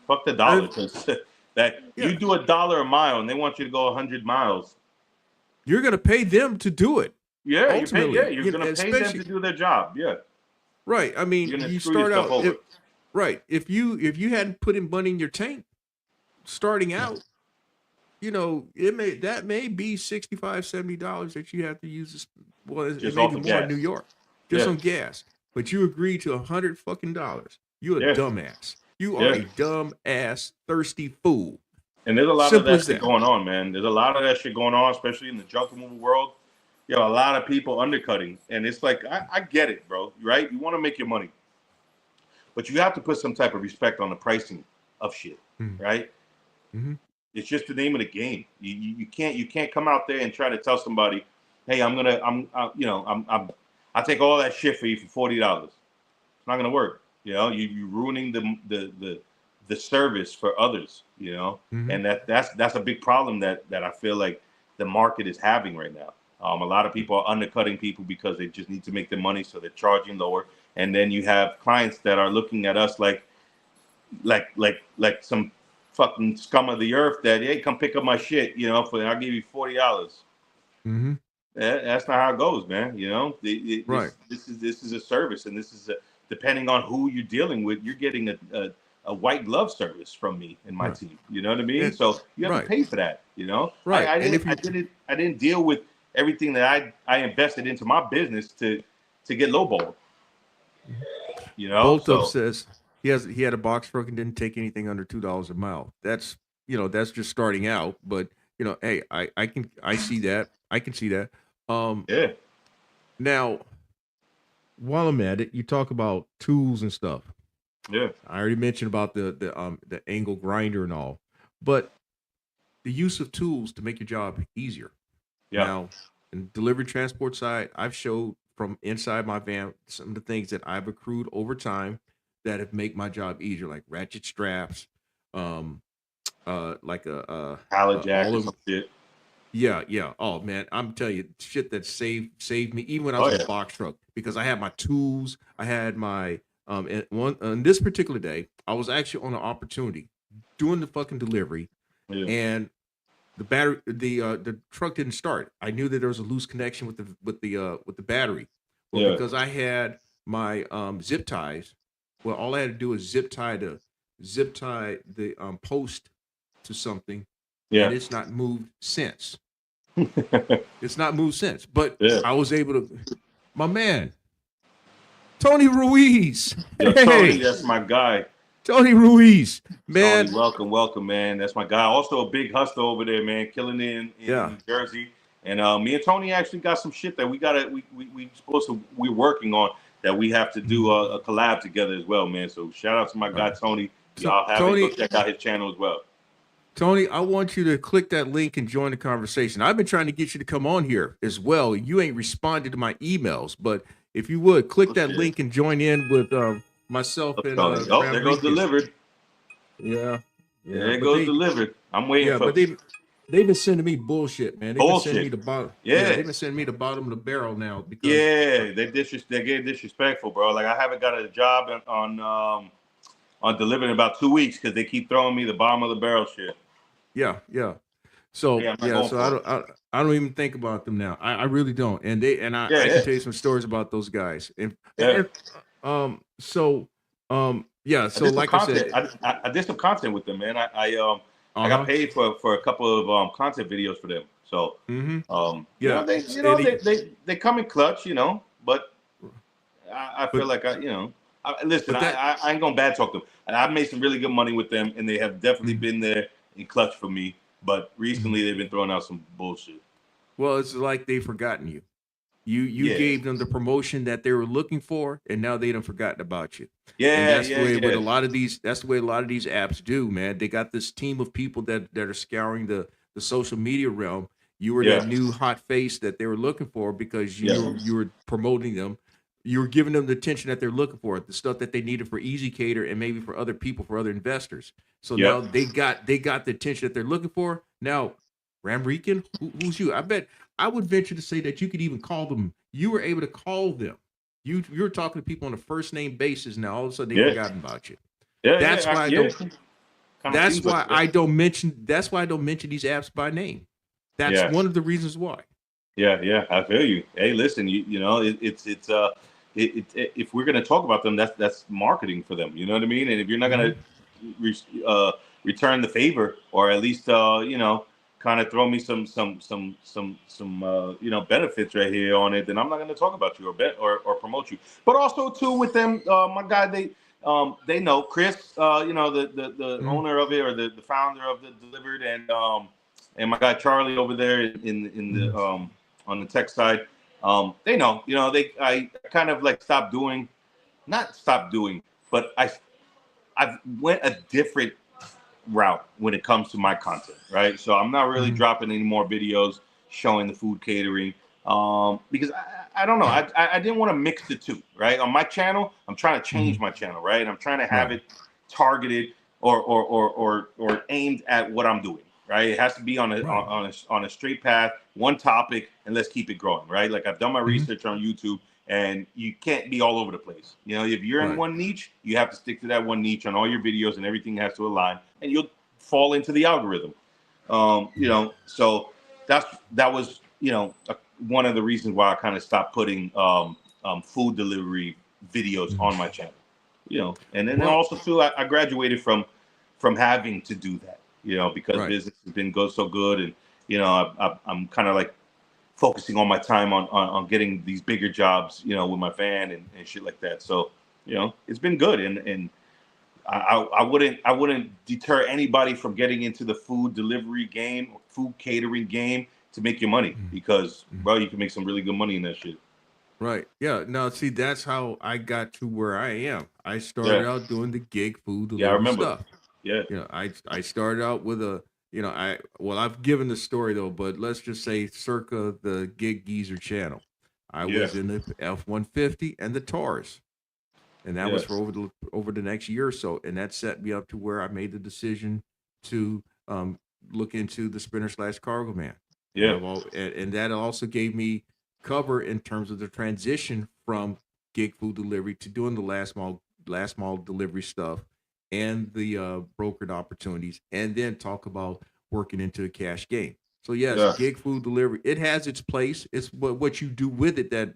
fuck the dollar, I've, because that yeah, you do $1 a mile and they want you to go 100 miles. you're going to pay them to do it. Yeah, you pay. Yeah, Ultimately, you're you know, going to pay them to especially do their job. Yeah, right. I mean, you're going to you screw start yourself out over. right. If you hadn't put in money in your tank starting out, you know, that may be $65-$70 that you have to use. Well, it Just may off be the more in New gas. York, just Yeah, on gas. But you agreed to $100 fucking. You a yeah, dumbass. You are yeah. a dumb ass thirsty fool. And there's a lot of Simple that as shit that. going on, man. There's a lot of that shit going on, especially in the junk removal world. You know, a lot of people undercutting. And it's like, I get it, bro, right? You want to make your money, but you have to put some type of respect on the pricing of shit, right? Mm-hmm. It's just the name of the game. You can't come out there and try to tell somebody, hey, you know, I take all that shit for you for $40. It's not gonna work. You know, you ruining the service for others. You know, Mm-hmm. and that's a big problem that I feel like the market is having right now. A lot of people are undercutting people because they just need to make their money, so they're charging lower. And then you have clients that are looking at us like some fucking scum of the earth that, hey, come pick up my shit. You know, I'll give you $40. Mm-hmm. That's not how it goes, man. You know, Right. this is a service, and this is depending on who you're dealing with, you're getting a white glove service from me and my Right. team. You know what I mean? And So you have to right. pay for that. You know, Right. And if I didn't deal with everything that I invested into my business to get lowballed. You know, Bolt Up so says he had a box truck and didn't take anything under $2 a mile. That's that's just starting out, but hey, I see that. I can see that. yeah, Now while I'm at it, you talk about tools and stuff. yeah, I already mentioned about the angle grinder and all, but the use of tools to make your job easier. yeah, Now, in delivery transport side, I've showed from inside my van some of the things that I've accrued over time that have made my job easier, like ratchet straps, um, like pallet jack all or of some shit. yeah. Oh man, I'm telling you, shit that saved me even when I Oh was on a yeah, box truck because I had my tools, I had my and one on this particular day, I was actually on an opportunity doing the fucking delivery, yeah, and the truck didn't start. I knew that there was a loose connection with the battery. Well, yeah, because I had my zip ties, well, all I had to do was zip tie the post to something, and yeah, it's not moved since. It's not moved since. But yeah. I was able to. My man, Tony Ruiz. Yo, Tony, Hey, that's my guy. Tony Ruiz, Tony, man. welcome, man. That's my guy. Also a big hustler over there, man, killing it in Yeah. New Jersey. And me and Tony actually got some shit that we're working on that we have to do a collab together as well, man. So shout out to my guy Tony. So, Y'all have it. Go Tony, check out his channel as well. Tony, I want you to click that link and join the conversation. I've been trying to get you to come on here as well. You ain't responded to my emails, but if you would click that shit. link and join in with myself and Tony. Oh, there goes RamRican. delivered. Yeah, There it but goes delivered. I'm waiting for they've been sending me bullshit, man. They've been sending me bullshit. the bottom. Yeah, Yeah. they've been sending me the bottom of the barrel now because Yeah, they're getting disrespectful, bro. Like I haven't got a job on delivering in about 2 weeks because they keep throwing me the bottom of the barrel shit. yeah. So Yeah, I'm not going so for it. I don't even think about them now. I really don't. I can Yeah, tell you some stories about those guys. yeah. So yeah. I So did some like I said, content. I did some content with them, man. I got uh-huh. paid for a couple of content videos for them. So Mm-hmm. you know Yeah. they S- And he, they come in clutch, you know. But I but feel like listen. but that I ain't gonna bad talk them. I've made some really good money with them, and they have definitely mhm, been there in clutch for me. But mhm. recently they've been throwing out some bullshit. Well, it's like they've forgotten you. You Yeah, gave them the promotion that they were looking for, and now they done forgotten about you. And yeah, that's the yeah, way with yeah, a lot of these. That's the way a lot of these apps do, man. They got this team of people that are scouring the social media realm. You were that yeah, new hot face that they were looking for because yeah, you were promoting them. You were giving them the attention that they're looking for, the stuff that they needed for Easy Cater and maybe for other people, for other investors. So now yep. they got the attention that they're looking for. Now, RamRican, who's you? I bet I would venture to say that you could even call them. You were able to call them. You're talking to people on a first name basis now. All of a sudden, they've Yeah, forgotten about you. yeah, That's yeah, why I yeah. don't. Kind of That's seems like why it. Yeah, I don't mention. That's why I don't mention these apps by name. That's yeah, one of the reasons why. yeah, yeah. I feel you. Hey, listen, you know, if we're gonna talk about them, that's marketing for them. You know what I mean? And if you're not gonna Hmm. re- return the favor, or at least you know, kind of throw me some you know benefits right here on it, then I'm not gonna talk about you or bet or promote you. But also too with them, my guy, they know Chris, you know, the Hmm. owner of it or the founder of the Delivered, and my guy Charlie over there in the Hmm. on the tech side. They know, you know, I kind of like stopped doing, not stopped doing, but I've went a different route when it comes to my content, right? So I'm not really Hmm. dropping any more videos showing the food catering because I don't know. I didn't want to mix the two, right? On my channel, I'm trying to Hmm. change my channel, right? And I'm trying to have Right. it targeted or aimed at what I'm doing, right? It has to be Right. on a straight path, one topic, and let's keep it growing, right? Like I've done my Hmm. research on YouTube, and you can't be all over the place. You know, if you're in Right. one niche, you have to stick to that one niche on all your videos, and everything has to align, and you'll fall into the algorithm. You Mhm. know, so that was one of the reasons why I kind of stopped putting food delivery videos Mhm. on my channel. You know, and then Well, also too, I graduated from having to do that. You know, because right. business has been so good, and you know, I'm kind of like focusing all my time on getting these bigger jobs. You know, with my van and shit like that. So you know, it's been good, and I wouldn't deter anybody from getting into the food delivery game or food catering game to make your money Mhm. because Mhm. bro, you can make some really good money in that shit. Right. Yeah. Now, see, that's how I got to where I am. I Yeah, started out doing the gig food yeah, I delivery remember. stuff. Yeah, I started out with I've given the story though, but let's just say circa the Gig Geezer channel. I yeah, was in the F-150 and the Taurus, and that yeah, was for over the next year or so, and that set me up to where I made the decision to look into the Sprinter slash Cargo Man, and yeah, and that also gave me cover in terms of the transition from gig food delivery to doing the last mile delivery stuff and the brokered opportunities, and then talk about working into a cash game. So yes, yeah, gig food delivery, it has its place. It's what you do with it that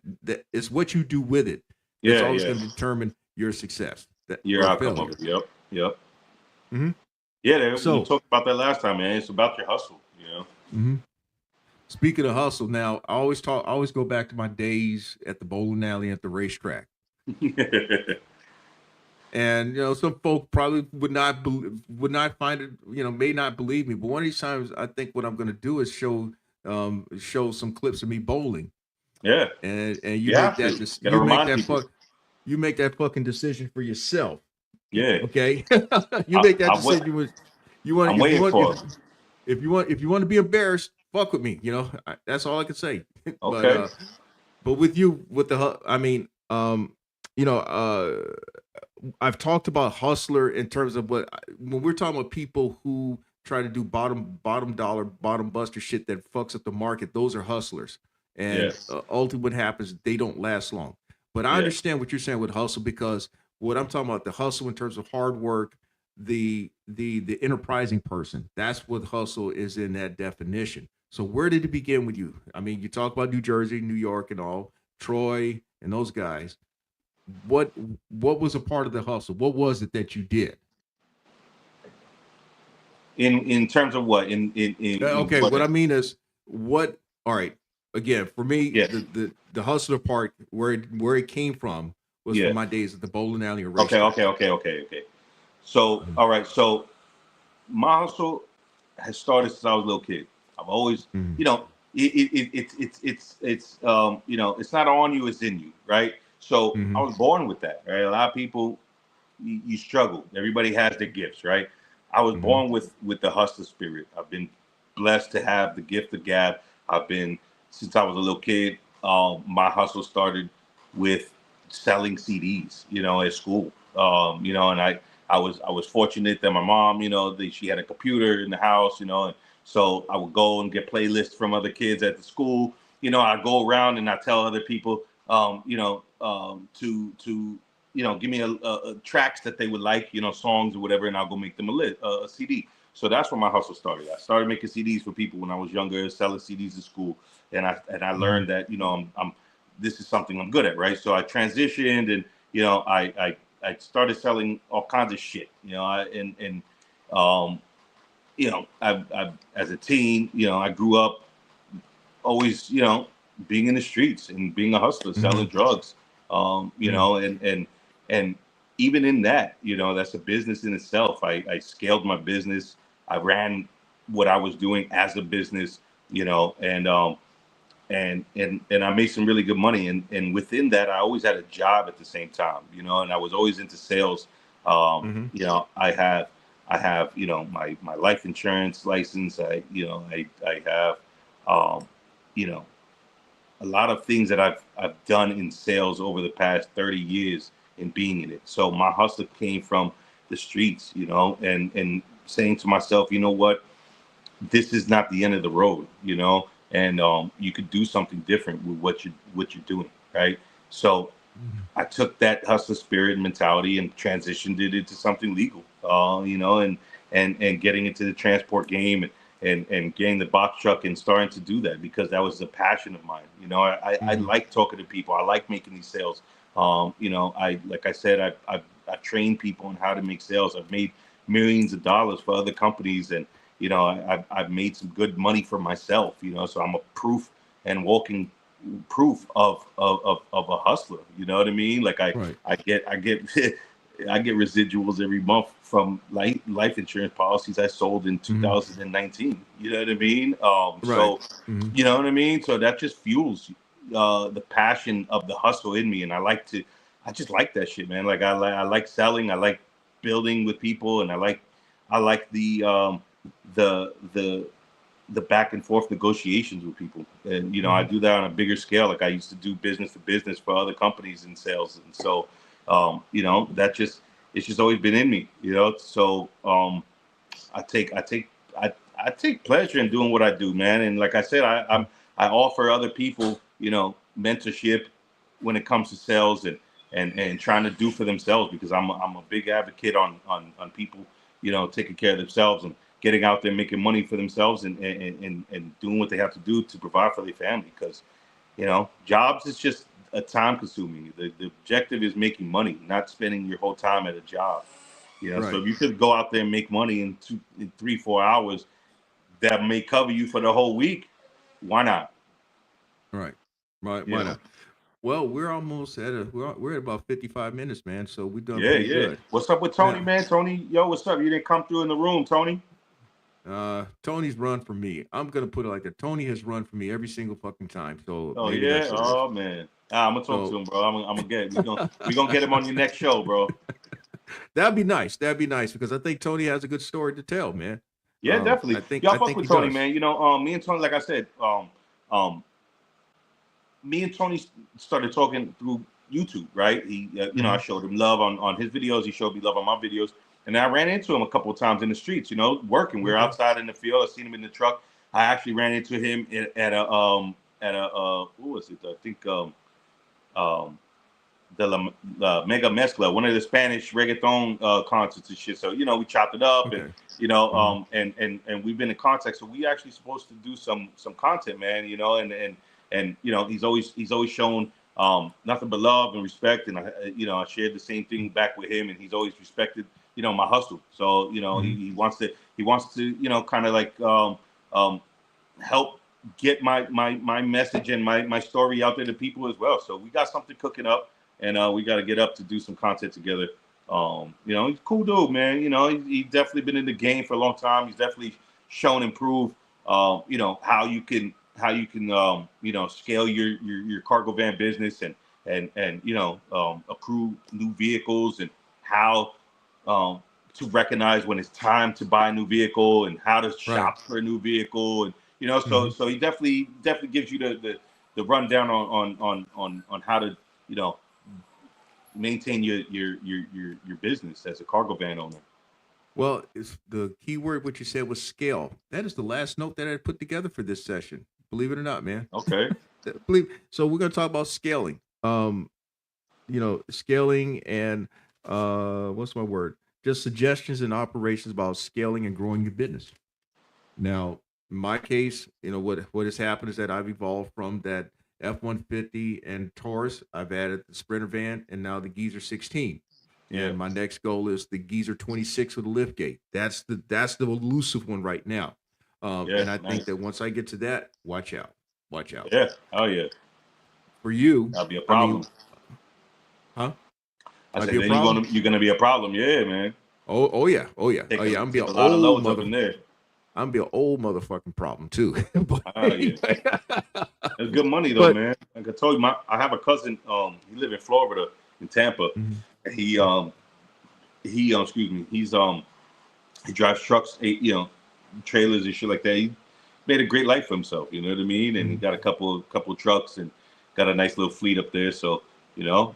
it's what you do with it that's yeah, always yeah. going to determine your success Your or outcome of failure. it. Yep, yep. Hmm. Yeah, we So, talked about that last time, man. It's about your hustle, you know. mhm. Speaking of hustle, now I always go back to my days at the bowling alley at the racetrack. And some folk probably would not find it, may not believe me. But one of these times, I think what I'm going to do is show some clips of me bowling, Yeah, and you have to. Got to remind people. you make that fucking decision for yourself. Yeah, Okay, you make that I wait. decision with you want I'm if you waiting want for it. if you want to be embarrassed, fuck with me. That's all I can say. but Okay. uh, but with you with I mean, you know, I've talked about hustler in terms of when we're talking about people who try to do bottom dollar bottom buster shit that fucks up the market. Those are hustlers, and Yes. ultimately what happens, they don't last long. But I Yeah. understand what you're saying with hustle, because what I'm talking about, the hustle in terms of hard work, the enterprising person. That's what hustle is in that definition. So where did it begin with you? I mean, you talk about New Jersey, New York, and all Troy and those guys. What what was a part of the hustle? What was it that you did? In terms of what in Okay, what? what I mean is what. All right, again, for me, Yeah, the hustler part where it came from was from yeah. my days at the bowling alley and Okay, racetrack. okay, okay, okay, okay. So, Mhm, all right. So my hustle has started since I was a little kid. I've always, mhm, you know, you know, it's not on you, it's in you, right? So I mhm, was born with that, right? A lot of people, you struggle. Everybody has their gifts, right? I was mhm, born with the hustler spirit. I've been blessed to have the gift of gab. I've been since I was a little kid. My hustle started with selling CDs, you know, at school. You know, and I was fortunate that my mom, you know, she had a computer in the house, you know, and so I would go and get playlists from other kids at the school. You know, I go around and I tell other people, to give me a tracks that they would like, you know, songs or whatever, and I'll go make them a CD. So that's where my hustle started. I started making CDs for people when I was younger, selling CDs in school, and I mhm, learned that, you know, I'm this is something I'm good at, right? So I transitioned, and you know, I started selling all kinds of shit, you know, um, I as a teen, you know, I grew up always, you know, being in the streets and being a hustler, selling mhm, drugs, you mhm, know, and even in that, you know, that's a business in itself. I scaled my business. I ran what I was doing as a business, you know, and I made some really good money. And within that, I always had a job at the same time, you know, and I was always into sales. mhm, You know, I have, you know, my life insurance license. I have, um, you know, a lot of things that I've done in sales over the past 30 years in being in it. So my hustle came from the streets, you know, and saying to myself, you know what, this is not the end of the road, you know, and you could do something different with what you're doing, right? So mhm, I took that hustler spirit and mentality and transitioned it into something legal, you know, and getting into the transport game and getting the box truck and starting to do that because that was a passion of mine. You know, I mhm, like talking to people. I like making these sales. You know, like I said, I trained people on how to make sales. I've made millions of dollars for other companies, and you know, I've made some good money for myself. You know, so I'm a proof and walking proof of a hustler. You know what I mean? Like right. I get I get residuals every month from life insurance policies I sold in Mhm, 2019. You know what I mean? right. So Mhm, you know what I mean? So that just fuels the passion of the hustle in me, and I just like that shit, man. Like I like selling, I like building with people, and I like the the back and forth negotiations with people. And you know, I mhm, do that on a bigger scale. Like I used to do business to business for other companies in sales, and so you know, that just it's just always been in me. You know, so I take I take I take pleasure in doing what I do, man. And like I said, I offer other people, you know, mentorship when it comes to sales and trying to do for themselves because I'm a big advocate on people, you know, taking care of themselves and getting out there making money for themselves and doing what they have to do to provide for their family because you know jobs is just a time consuming. The objective is making money, not spending your whole time at a job. You know, so right. if you could go out there and make money in 3 4 hours that may cover you for the whole week, why not? Right. Right. You Why know? not? Well, we're almost at we're at about 55 minutes, man. So we've done Yeah, pretty yeah. good. What's up with Tony, Now, man? Tony, yo, what's up? You didn't come through in the room, Tony. Tony's run for me. I'm gonna put it like that. Tony has run for me every single fucking time. So Oh maybe yeah. that's what it is. Oh man. I'm gonna talk to So him, bro. I'm gonna get. We gonna get him on your next show, bro. that'd be nice. That'd be nice because I think Tony has a good story to tell, man. Yeah, I definitely. think Y'all I fuck think with he Tony, does. man. You know, me and Tony, like I said, um, me and Tony started talking through YouTube, right? You know, I Hmm. showed him love on his videos. He showed me love on my videos, and I ran into him a couple of times in the streets. You know, working. We were Okay. outside in the field. I seen him in the truck. I actually ran into him at a what was it? I think um the Mega Mezcla, one of the Spanish reggaeton concerts and shit. So we chopped it up, and Okay. and we've been in contact. So we actually supposed to do some content, man. And he's always shown nothing but love and respect, and I shared the same thing back with him, and he's always respected my hustle. So he wants to kind of like help get my message and my story out there to people as well. So we got something cooking up, and we got to get up to do some content together. He's a cool dude, man. He's definitely been in the game for a long time. He's definitely shown and proved, how you can scale your cargo van business and accrue new vehicles, and how to recognize when it's time to buy a new vehicle, and how to Right. shop for a new vehicle, and so he definitely gives you the rundown on how to maintain your business as a cargo van owner. Well, it's the key word what you said was scale. That is the last note that I put together for this session. Believe it or not, man. Okay. So we're gonna talk about scaling. Scaling and what's my word? Just suggestions and operations about scaling and growing your business. Now, in my case, what has happened is that I've evolved from that F-150 and Taurus. I've added the Sprinter van and now the Geezer 16. Yeah. And my next goal is the Geezer 26 with a lift gate. That's the elusive one right now. And I nice. think that once I get to that, watch out. Yeah. Oh yeah. For you, That'll be a problem. Huh? I Might said be a then problem? you're gonna be a problem. Yeah, man. Oh yeah. Take I'm be a an lot of old loads up in there. I'm be an old motherfucking problem too. But Oh yeah. It's good money though, But- man. Like I told you, I have a cousin. He live in Florida, in Tampa. Mhm. And he drives trucks, trailers and shit like that. He made a great life for himself. You know what I mean? And he got a couple of trucks and got a nice little fleet up there. So the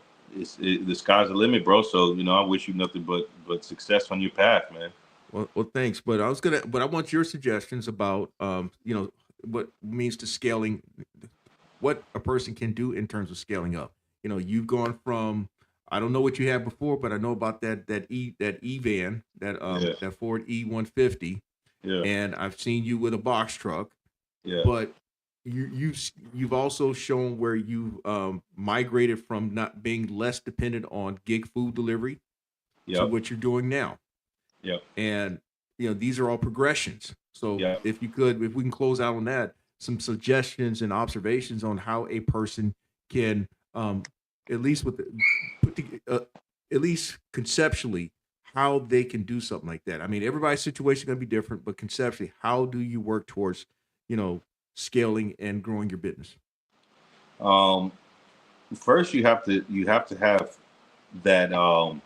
sky's the limit, bro. So I wish you nothing but success on your path, man. Well, thanks. But I want your suggestions about, what means to scaling, what a person can do in terms of scaling up. You've gone from, I don't know what you had before, but I know about that E van, that Ford E-150, Yeah, and I've seen you with a box truck. yeah, But you've also shown where you migrated from not being less dependent on gig food delivery to yeah, what you're doing now. yeah. And these are all progressions. So Yeah. if we can close out on that, some suggestions and observations on how a person can at least at least conceptually how they can do something like that. I mean, everybody's situation is going to be different, but conceptually, how do you work towards scaling and growing your business? First, you have to have that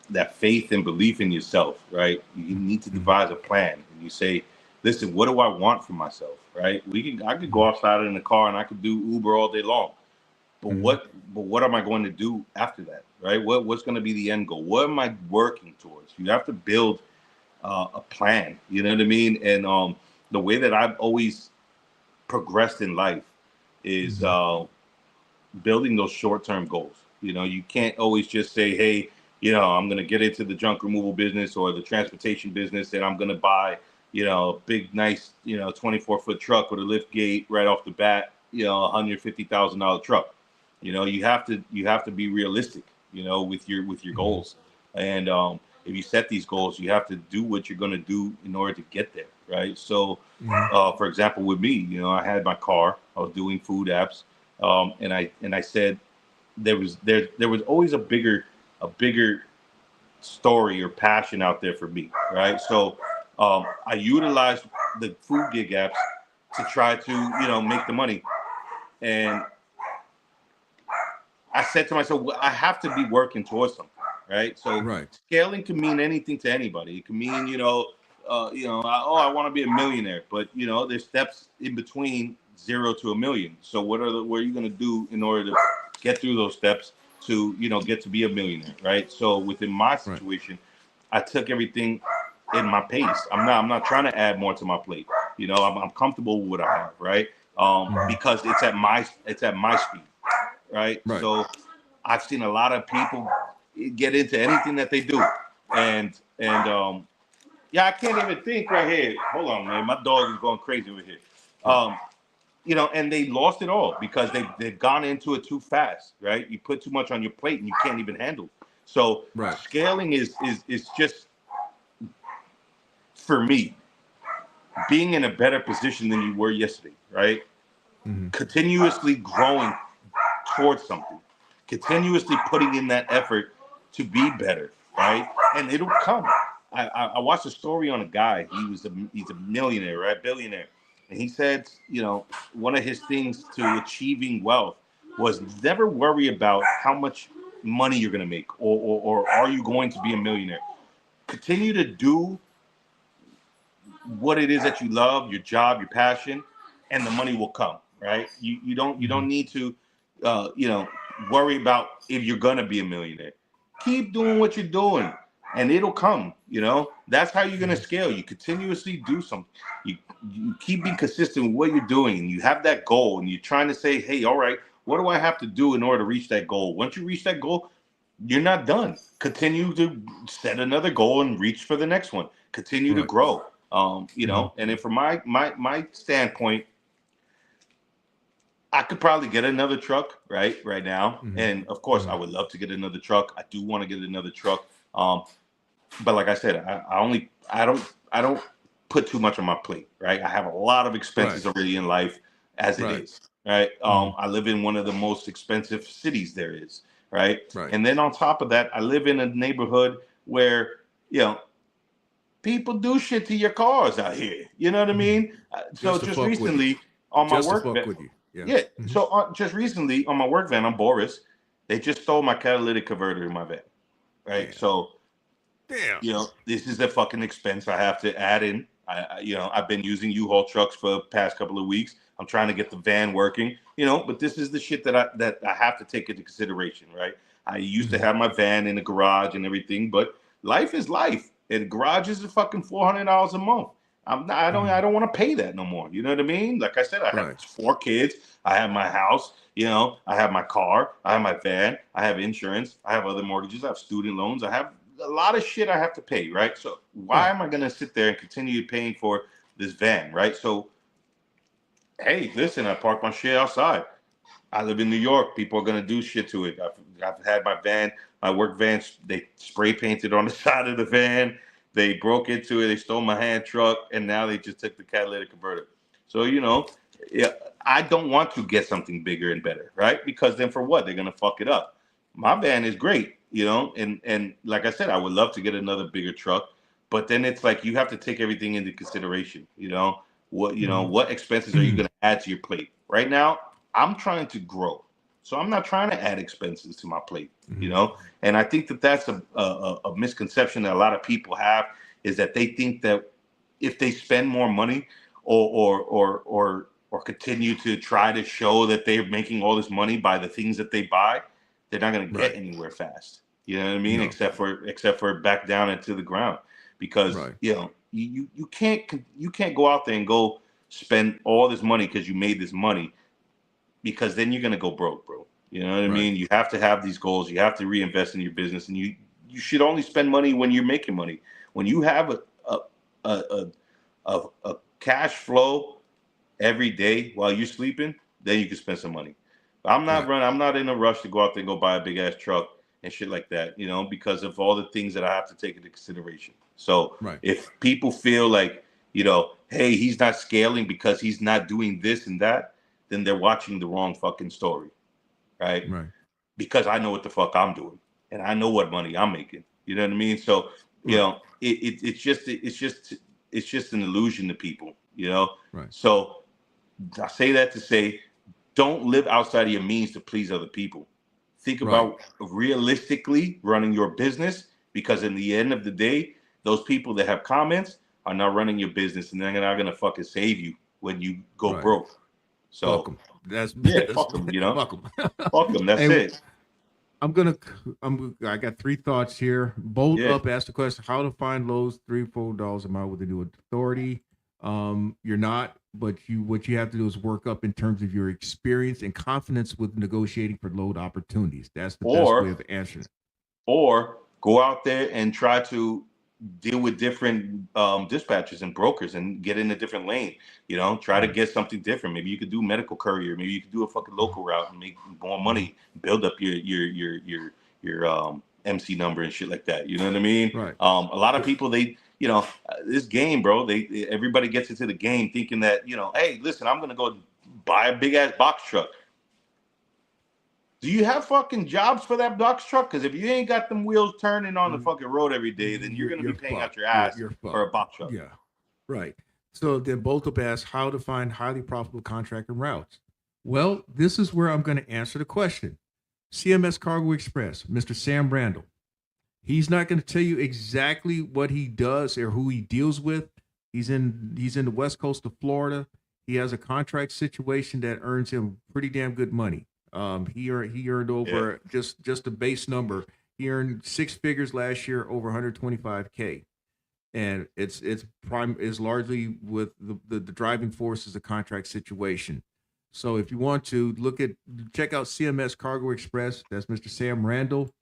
that faith and belief in yourself, right? You need to devise a plan, and you say, "Listen, what do I want for myself?" Right? I could go outside in the car and I could do Uber all day long, but what am I going to do after that? Right? What's going to be the end goal? What am I working towards? You have to build a plan. You know what I mean? And the way that I've always progressed in life is building those short-term goals. You can't always just say, "Hey, I'm going to get into the junk removal business or the transportation business, and I'm going to buy, a big, nice, 24-foot truck with a lift gate right off the bat, $150,000 truck." You have to be realistic, with your goals. And if you set these goals, you have to do what you're going to do in order to get there, right? So, for example, with me, I had my car, I was doing food apps, and I said there was always a bigger story or passion out there for me, right? So I utilized the food gig apps to try to make the money, and I said to myself, well, I have to be working towards something, right? So Right. scaling can mean anything to anybody. It can mean I want to be a millionaire, but there's steps in between 0 to 1,000,000. So what are you going to do in order to get through those steps to get to be a millionaire, right? So within my situation, I took everything in my pace. I'm not trying to add more to my plate. I'm comfortable with what I have, right? Because it's at my speed, right? Right. So I've seen a lot of people get into anything that they do, and yeah, I can't even think right here. Hold on, man, my dog is going crazy over here. You know, and they lost it all because they've gone into it too fast, right? You put too much on your plate and you can't even handle. So scaling is just, for me, being in a better position than you were yesterday, right? Continuously growing towards something, continuously putting in that effort to be better, right? And it'll come. I watched a story on a guy. He's a millionaire, right? Billionaire. And he said, you know, one of his things to achieving wealth was never worry about how much money you're going to make or are you going to be a millionaire. Continue to do what it is that you love, your job, your passion, and the money will come, right? You don't need to, you know, worry about if you're going to be a millionaire. Keep doing what you're doing and it'll come, you know. That's how you're going to scale. You continuously do something. You keep being consistent with what you're doing, and you have that goal, and you're trying to say, hey, all right, what do I have to do in order to reach that goal? Once you reach that goal, you're not done. Continue to set another goal and reach for the next one. Continue to grow. You know, and then from my standpoint, I could probably get another truck right now. And of course, I would love to get another truck. I do want to get another truck. But like I said, I don't put too much on my plate, right? I have a lot of expenses already in life as it is, right? I live in one of the most expensive cities there is, right? And then on top of that, I live in a neighborhood where, you know, people do shit to your cars out here. You know what I mean? So just recently on my work van, so just recently on my work van on Boris, they just stole my catalytic converter in my van, right? So, you know, this is a fucking expense I have to add in. You know, I've been using U-Haul trucks for the past couple of weeks. I'm trying to get the van working, you know, but this is the shit that I have to take into consideration, right? I used to have my van in the garage and everything, but life is life. And garage is fucking $400 a month. I don't want to pay that no more. You know what I mean? Like I said, I have 4 kids. I have my house. You know, I have my car. I have my van. I have insurance. I have other mortgages. I have student loans. I have a lot of shit I have to pay, right? So why am I going to sit there and continue paying for this van, right? So, hey, listen, I park my shit outside. I live in New York. People are going to do shit to it. I've had my van, my work van, they spray painted on the side of the van. They broke into it. They stole my hand truck, and now they just took the catalytic converter. So, you know, yeah, I don't want to get something bigger and better, right? Because then for what? They're going to fuck it up. My van is great, you know, and like I said, I would love to get another bigger truck, but then it's like you have to take everything into consideration, you know. What expenses are you going to add to your plate? Right now, I'm trying to grow. So I'm not trying to add expenses to my plate, you know? And I think that that's a misconception that a lot of people have, is that they think that if they spend more money or continue to try to show that they're making all this money by the things that they buy, they're not going to get anywhere fast. You know what I mean? No. Except for back down into the ground, because you know, you can't go out there and go spend all this money because you made this money, because then you're going to go broke, bro. You know what I mean? You have to have these goals. You have to reinvest in your business, and you should only spend money when you're making money. When you have a cash flow every day while you're sleeping, then you can spend some money. I'm not in a rush to go out there and go buy a big ass truck and shit like that, you know, because of all the things that I have to take into consideration. So if people feel like, you know, hey, he's not scaling because he's not doing this and that, then they're watching the wrong fucking story, right? Because I know what the fuck I'm doing, and I know what money I'm making. You know what I mean? So, you know, it's just an illusion to people, you know? So I say that to say, don't live outside of your means to please other people. Think about realistically running your business, because in the end of the day, those people that have comments are not running your business, and they're not going to fucking save you when you go broke. So fuck 'em. Fuck them, you know. Fuck them. That's it. I got 3 thoughts here. Bolt Up asked the question: how to find Lowe's $3-4 a mile with the new authority. You're not what you have to do is work up in terms of your experience and confidence with negotiating for load opportunities. That's the best way or of answering it. or go out there and try to deal with different dispatchers and brokers and get in a different lane. Try to Right. get something different. Maybe you could do medical courier. Maybe you could do a fucking local route and make more money, build up your MC number and shit like that. You know what I mean? Right. A lot of people, this game, bro. Everybody gets into the game thinking that, hey, listen, I'm gonna go buy a big ass box truck. Do you have fucking jobs for that box truck? Because if you ain't got them wheels turning on the fucking road every day, then you're gonna be paying out fucked. your ass You're for a fucked. box truck. Yeah. Right. So then Boltup asked how to find highly profitable contracting routes. Well, this is where I'm going to answer the question. CMS Cargo Express, Mr. Sam Randall. He's not going to tell you exactly what he does or who he deals with. He's in the west coast of Florida. He has a contract situation that earns him pretty damn good money. He earned over just a base number. He earned six figures last year, over 125K, and it's prime is largely with the driving force is the contract situation. So if you want to check out CMS Cargo Express, that's Mr. Sam Randall,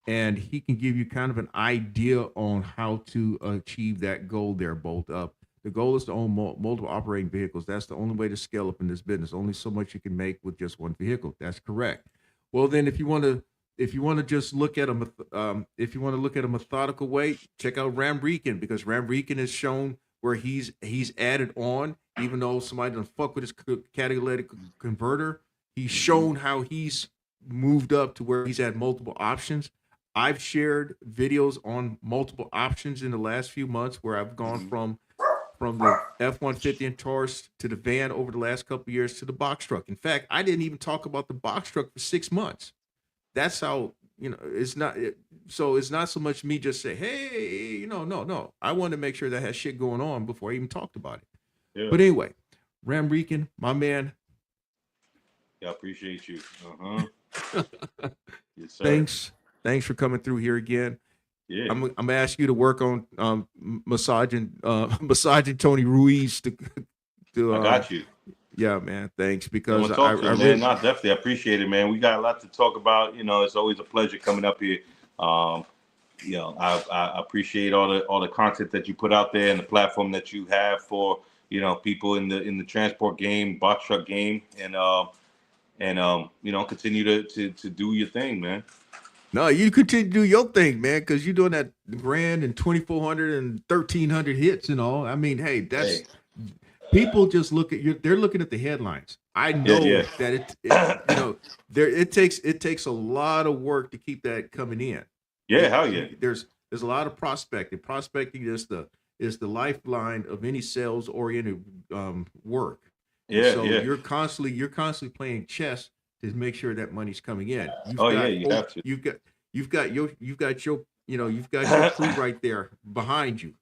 and he can give you kind of an idea on how to achieve that goal there, Bolt Up. The goal is to own multiple operating vehicles. That's the only way to scale up in this business. Only so much you can make with just one vehicle. That's correct. Well, then, if you want to just look at if you want to look at a methodical way, check out RamRican, because RamRican has shown where he's added on, even though somebody doesn't fuck with his catalytic converter. He's shown how he's moved up to where he's had multiple options. I've shared videos on multiple options in the last few months where I've gone from the F-150 and Taurus to the van over the last couple of years to the box truck. In fact, I didn't even talk about the box truck for 6 months. That's how, so it's not so much me just say, hey, no. I wanted to make sure that I had shit going on before I even talked about it. Yeah. But anyway, RamRican, my man. Yeah, I appreciate you. Uh-huh. Yes, sir. Thanks for coming through here again. Yeah. I'm gonna ask you to work on massaging Tony Ruiz to I got you. Yeah, man. Thanks, because I man. Not definitely. I appreciate it, man. We got a lot to talk about. It's always a pleasure coming up here. I appreciate all the content that you put out there and the platform that you have for people in the transport game, box truck game, and continue to do your thing, man. No, you continue to do your thing, man, because you're doing that grand and 2,400 and 1,300 hits and all. I mean, hey, people just look at you. They're looking at the headlines. I know that it takes a lot of work to keep that coming in. Yeah, hell yeah. There's a lot of prospecting. Prospecting is the lifeline of any sales oriented work. Yeah, so yeah. you're constantly playing chess to make sure that money's coming in. You have to. You've got your crew right there behind you.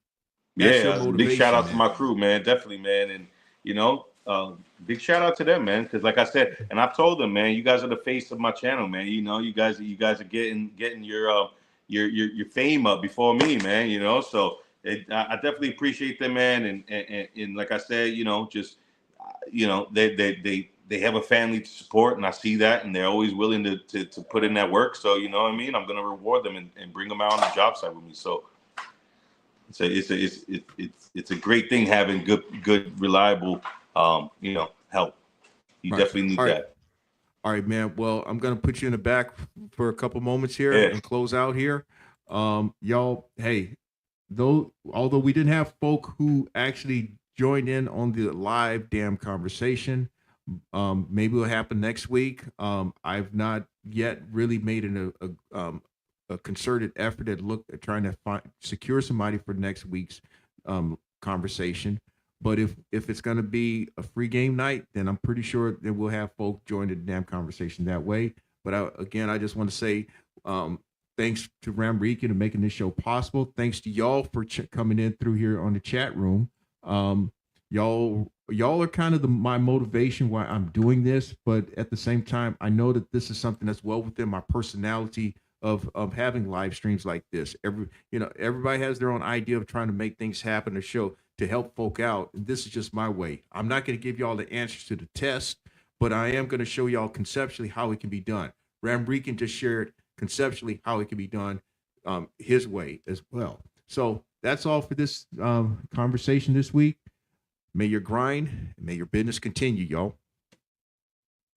That's big shout out to my crew, man. Definitely, man. And big shout out to them, man. Because like I said, and I've told them, man, you guys are the face of my channel, man. You guys are getting your fame up before me, man. So I definitely appreciate them, man. And like I said, they have a family to support, and I see that, and they're always willing to put in that work. So you know what I mean. I'm gonna reward them and bring them out on the job site with me. So it's a great thing having good reliable help. You definitely need that. All right, man. Well, I'm gonna put you in the back for a couple moments here and close out here. Y'all, hey, although we didn't have folk who actually joined in on the live damn conversation. Maybe it'll happen next week. I've not yet really made a concerted effort at trying to secure somebody for next week's conversation. But if it's going to be a free game night, then I'm pretty sure that we'll have folk join the damn conversation that way. But I just want to say thanks to RamRican and making this show possible. Thanks to y'all for coming in through here on the chat room. Y'all are kind of my motivation why I'm doing this, but at the same time, I know that this is something that's well within my personality of having live streams like this. Everybody has their own idea of trying to make things happen, to to help folk out. And this is just my way. I'm not going to give y'all the answers to the test, but I am going to show y'all conceptually how it can be done. RamRican just shared conceptually how it can be done his way as well. So that's all for this conversation this week. May your grind, may your business continue, y'all.